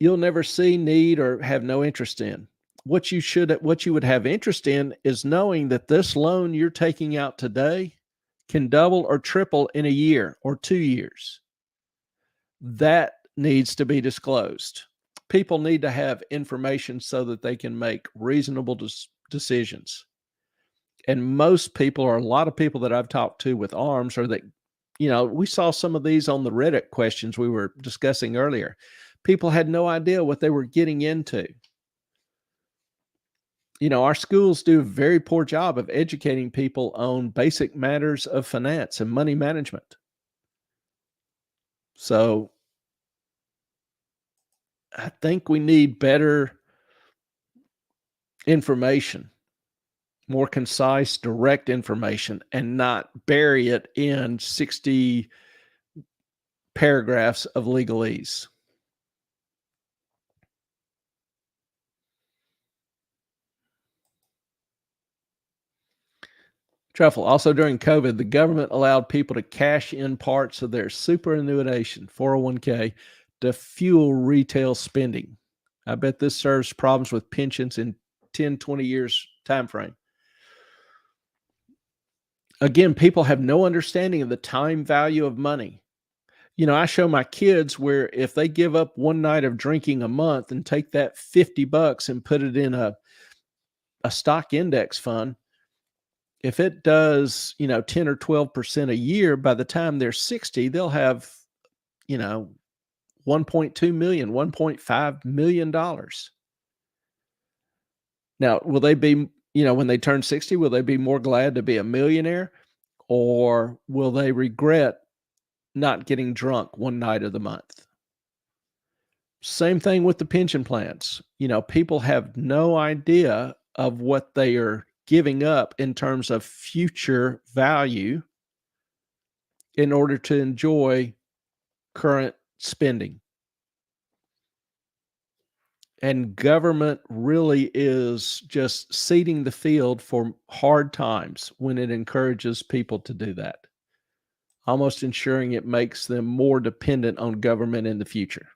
you'll never see, need, or have no interest in. What you would have interest in is knowing that this loan you're taking out today can double or triple in a year or 2 years. That needs to be disclosed. People need to have information so that they can make reasonable decisions. And most people, or a lot of people that I've talked to with ARMS, are that, we saw some of these on the Reddit questions we were discussing earlier. People had no idea what they were getting into. Our schools do a very poor job of educating people on basic matters of finance and money management. So I think we need better information, more concise, direct information, and not bury it in 60 paragraphs of legalese. Truffle, also during COVID, the government allowed people to cash in parts of their superannuation 401k to fuel retail spending. I bet this serves problems with pensions in 10, 20 years time frame. Again, people have no understanding of the time value of money. I show my kids where if they give up one night of drinking a month and take that $50 and put it in a stock index fund, if it does, 10 or 12% a year, by the time they're 60, they'll have, 1.2 million, $1.5 million. Now, will they be, when they turn 60, will they be more glad to be a millionaire, or will they regret not getting drunk one night of the month? Same thing with the pension plans. People have no idea of what they are giving up in terms of future value in order to enjoy current spending. And government really is just seeding the field for hard times when it encourages people to do that, almost ensuring it makes them more dependent on government in the future.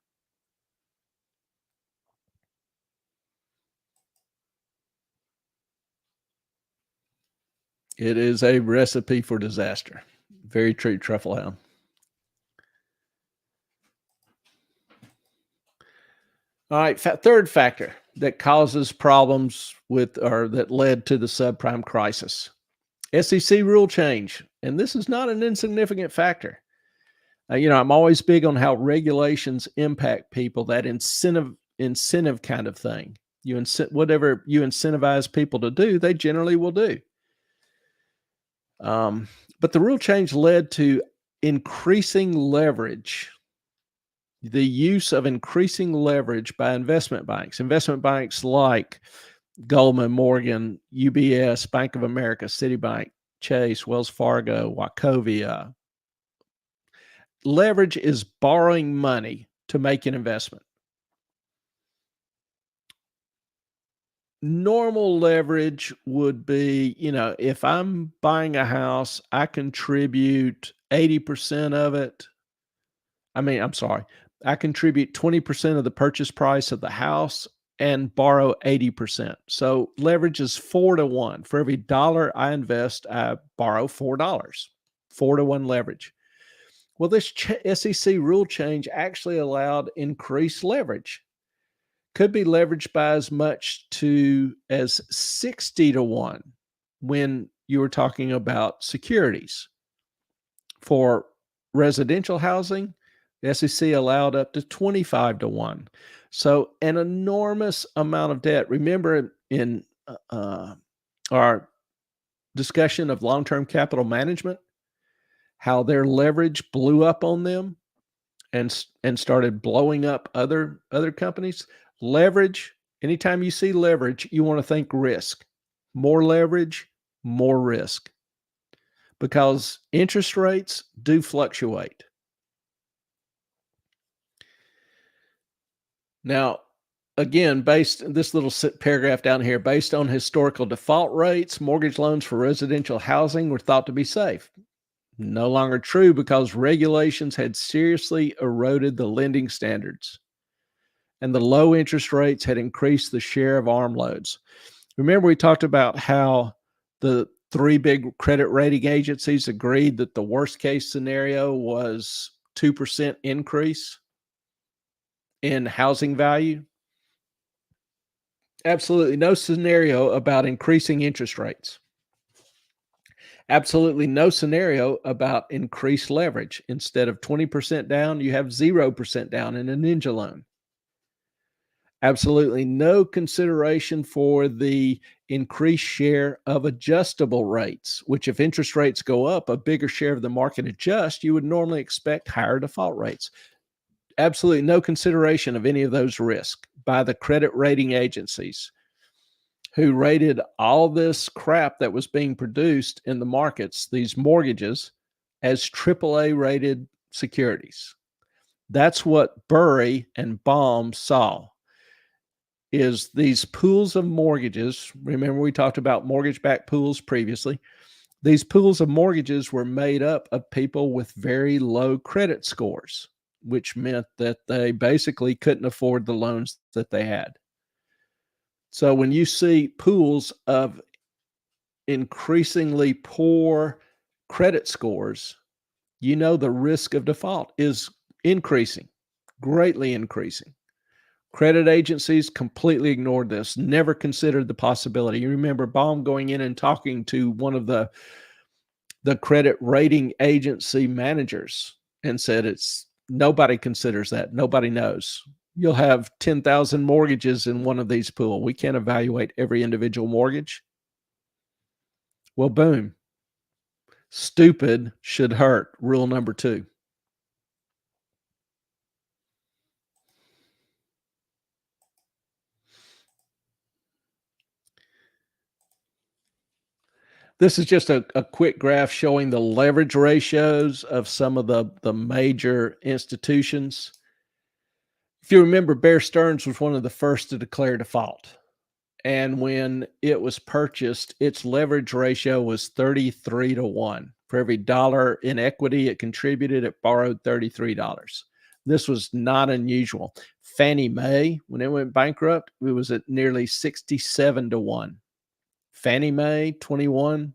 It is a recipe for disaster. Very true, Trufflehound. All right, third factor that causes problems that led to the subprime crisis. SEC rule change. And this is not an insignificant factor. I'm always big on how regulations impact people, that incentive kind of thing. Whatever you incentivize people to do, they generally will do. But the rule change led to increasing leverage, the use of increasing leverage by investment banks like Goldman, Morgan, UBS, Bank of America, Citibank, Chase, Wells Fargo, Wachovia. Leverage is borrowing money to make an investment. Normal leverage would be, if I'm buying a house, I contribute 80% of it. I contribute 20% of the purchase price of the house and borrow 80%. So leverage is 4-to-1. For every dollar I invest, I borrow $4. 4-to-1 leverage. Well, this SEC rule change actually allowed increased leverage. Could be leveraged by as much as 60-to-1 when you were talking about securities. For residential housing, the SEC allowed up to 25-to-1. So an enormous amount of debt. Remember in our discussion of long-term capital management, how their leverage blew up on them and started blowing up other companies. Leverage, anytime you see leverage, you want to think risk. More leverage, more risk. Because interest rates do fluctuate. Now, again, this little paragraph down here, based on historical default rates, mortgage loans for residential housing were thought to be safe. No longer true because regulations had seriously eroded the lending standards, and the low interest rates had increased the share of arm loads. Remember, we talked about how the 3 big credit rating agencies agreed that the worst case scenario was 2% increase in housing value. Absolutely no scenario about increasing interest rates. Absolutely no scenario about increased leverage. Instead of 20% down, you have 0% down in a ninja loan. Absolutely no consideration for the increased share of adjustable rates, which if interest rates go up, a bigger share of the market adjusts, you would normally expect higher default rates. Absolutely no consideration of any of those risks by the credit rating agencies, who rated all this crap that was being produced in the markets, these mortgages, as AAA rated securities. That's what Burry and Baum saw, is these pools of mortgages. Remember, we talked about mortgage-backed pools previously. These pools of mortgages were made up of people with very low credit scores, which meant that they basically couldn't afford the loans that they had. So when you see pools of increasingly poor credit scores, you know the risk of default is increasing, greatly increasing. Credit agencies completely ignored this, never considered the possibility. You remember Baum going in and talking to one of the credit rating agency managers and said, it's nobody considers that. Nobody knows. You'll have 10,000 mortgages in one of these pools. We can't evaluate every individual mortgage. Well, boom. Stupid should hurt. Rule number 2. This is just a quick graph showing the leverage ratios of some of the major institutions. If you remember, Bear Stearns was one of the first to declare default. And when it was purchased, its leverage ratio was 33-1. For every dollar in equity it contributed, it borrowed $33. This was not unusual. Fannie Mae, when it went bankrupt, it was at nearly 67-1. Fannie Mae, 21.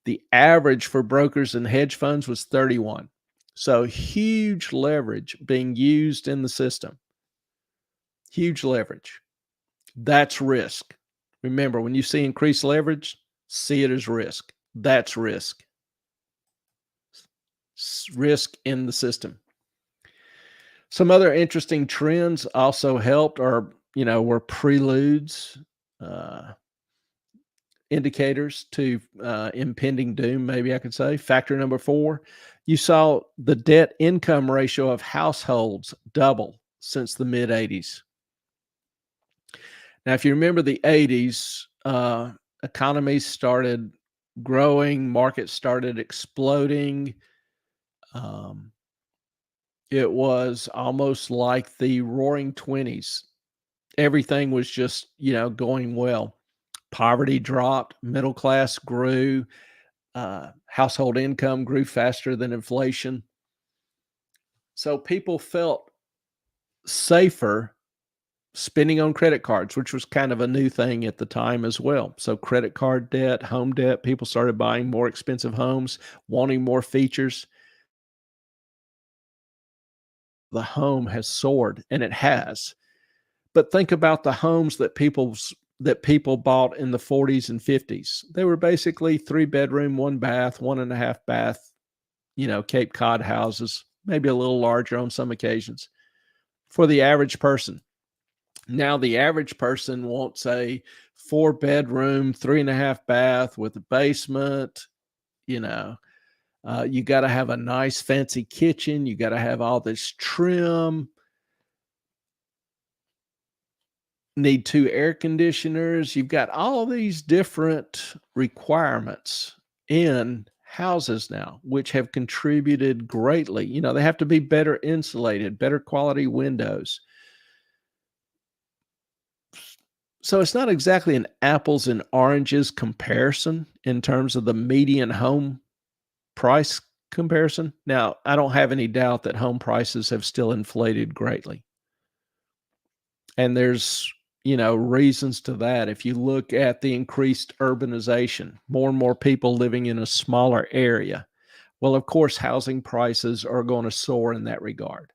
The average for brokers and hedge funds was 31. So huge leverage being used in the system. Huge leverage. That's risk. Remember, when you see increased leverage, see it as risk. That's risk. Risk in the system. Some other interesting trends also helped or, were preludes, indicators to impending doom, maybe I could say. Factor number 4, you saw the debt income ratio of households double since the mid 80s. Now, if you remember the 80s, economies started growing, markets started exploding. It was almost like the roaring 20s. Everything was just, going well. Poverty dropped, middle class grew, household income grew faster than inflation. So people felt safer spending on credit cards, which was kind of a new thing at the time as well. So credit card debt, home debt, people started buying more expensive homes, wanting more features. The home has soared, and it has. But think about the homes that people bought in the 40s and 50s. They were basically 3-bedroom, 1 bath, 1.5 bath, Cape Cod houses, maybe a little larger on some occasions for the average person. Now the average person wants a 4-bedroom, 3.5 bath with a basement. You got to have a nice fancy kitchen. You got to have all this trim. Need 2 air conditioners. You've got all these different requirements in houses now, which have contributed greatly. They have to be better insulated, better quality windows. So it's not exactly an apples and oranges comparison in terms of the median home price comparison. Now, I don't have any doubt that home prices have still inflated greatly. And there's, reasons to that. If you look at the increased urbanization, more and more people living in a smaller area, well, of course, housing prices are going to soar in that regard.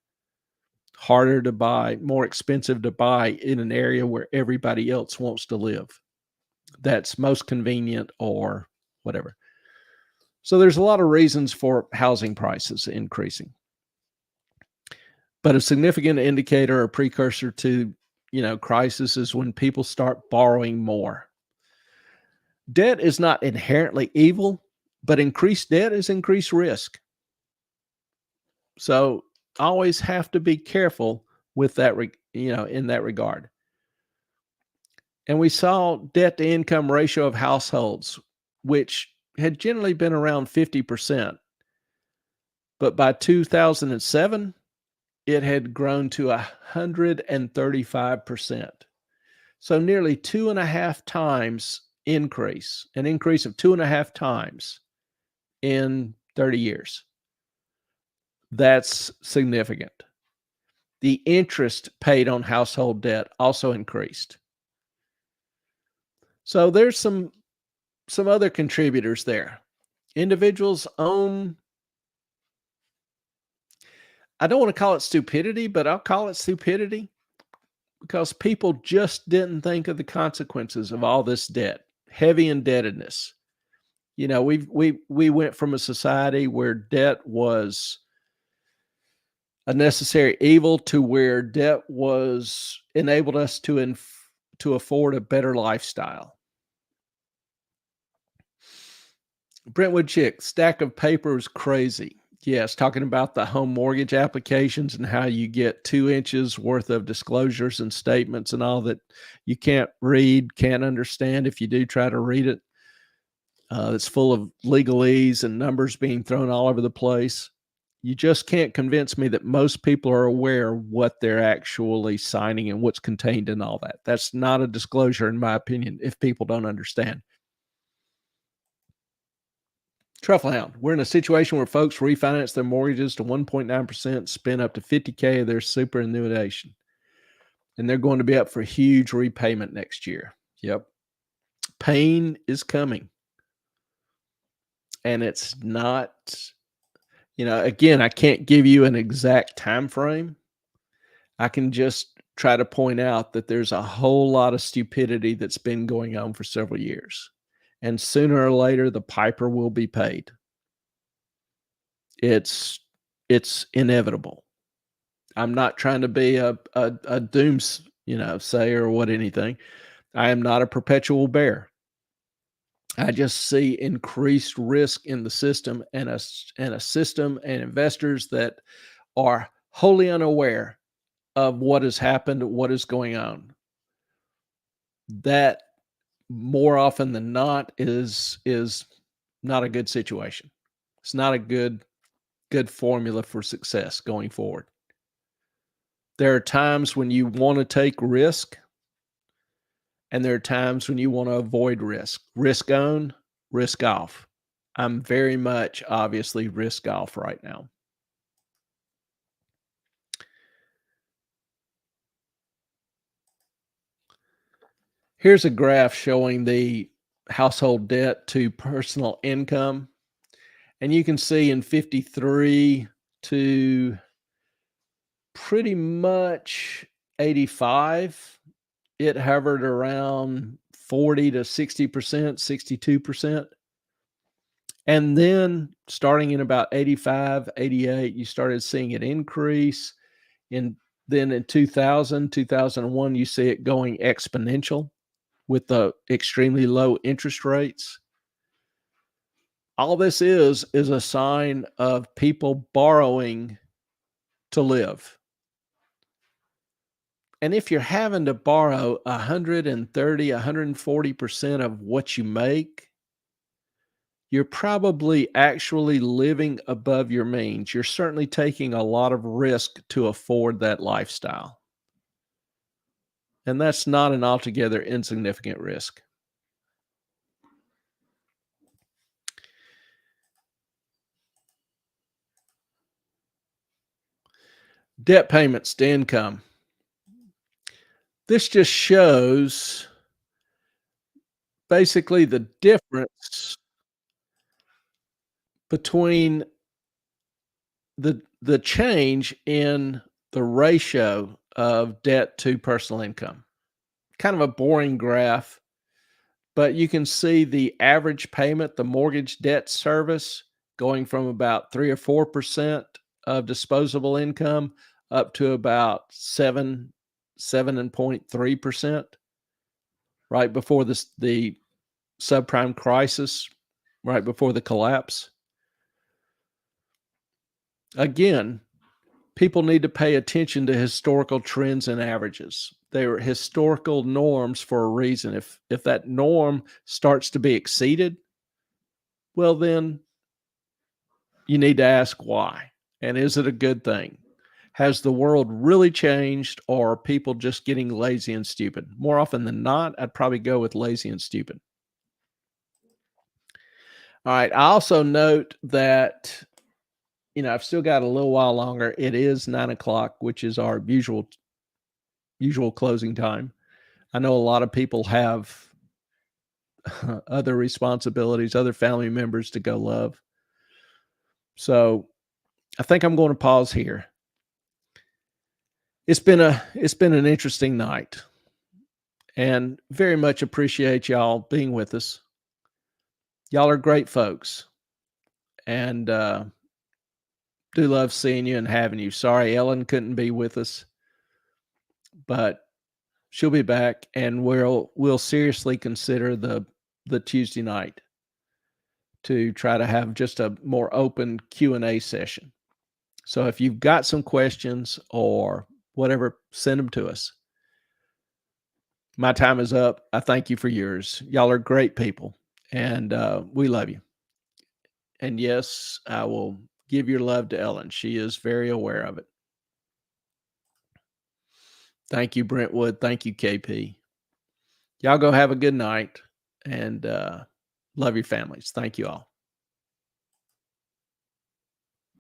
Harder to buy, more expensive to buy in an area where everybody else wants to live. That's most convenient or whatever. So there's a lot of reasons for housing prices increasing. But a significant indicator or precursor to, crisis is when people start borrowing more. Debt is not inherently evil, but increased debt is increased risk. So always have to be careful with that, in that regard. And we saw debt to income ratio of households, which had generally been around 50%. But by 2007, it had grown to 135%. So nearly 2.5 times increase, an increase of 2.5 times in 30 years. That's significant. The interest paid on household debt also increased. So there's some other contributors there. Individuals own, I don't want to call it stupidity, but I'll call it stupidity because people just didn't think of the consequences of all this debt, heavy indebtedness. You know, we went from a society where debt was a necessary evil to where debt was enabled us to afford a better lifestyle. Brentwood Chick, stack of paper is crazy. Yes, talking about the home mortgage applications and how you get 2 inches worth of disclosures and statements and all that you can't read, can't understand if you do try to read it. It's full of legalese and numbers being thrown all over the place. You just can't convince me that most people are aware what they're actually signing and what's contained in all that. That's not a disclosure, in my opinion, if people don't understand. Trufflehound, we're in a situation where folks refinance their mortgages to 1.9%, spend up to $50K of their superannuation, and they're going to be up for a huge repayment next year. Yep. Pain is coming. And it's not, again, I can't give you an exact time frame. I can just try to point out that there's a whole lot of stupidity that's been going on for several years. And sooner or later, the piper will be paid. It's inevitable. I'm not trying to be a sayer or what anything. I am not a perpetual bear. I just see increased risk in the system and a system and investors that are wholly unaware of what has happened, what is going on. That more often than not is not a good situation. It's not a good formula for success going forward. There are times when you want to take risk, and there are times when you want to avoid risk. Risk on, risk off. I'm very much obviously risk off right now. Here's a graph showing the household debt to personal income. And you can see in 53 to pretty much 85, it hovered around 40 to 60%, 62%. And then starting in about 85, 88, you started seeing it increase. Then in 2000, 2001, you see it going exponential with the extremely low interest rates. All this is a sign of people borrowing to live. And if you're having to borrow 130, 140% of what you make, you're probably actually living above your means. You're certainly taking a lot of risk to afford that lifestyle. And that's not an altogether insignificant risk. Debt payments to income. This just shows basically the difference between the change in the ratio of debt to personal income. Kind of a boring graph, but you can see the average payment, the mortgage debt service, going from about 3 or 4% of disposable income up to about 7.3% right before the subprime crisis, right before the collapse. Again, people need to pay attention to historical trends and averages. They are historical norms for a reason. If that norm starts to be exceeded, well, then you need to ask why. And is it a good thing? Has the world really changed, or are people just getting lazy and stupid? More often than not, I'd probably go with lazy and stupid. All right. I also note that, I've still got a little while longer. It is 9 o'clock, which is our usual closing time. I know a lot of people have other responsibilities, other family members to go love. So I think I'm going to pause here. It's been an interesting night, and very much appreciate y'all being with us. Y'all are great folks, and do love seeing you and having you. Sorry Ellen couldn't be with us, but she'll be back, and we'll seriously consider the Tuesday night to try to have just a more open Q&A session. So if you've got some questions or whatever, send them to us. My time is up. I thank you for yours. Y'all are great people, and we love you. And yes, I will give your love to Ellen. She is very aware of it. Thank you, Brentwood. Thank you, KP. Y'all go have a good night, and love your families. Thank you all.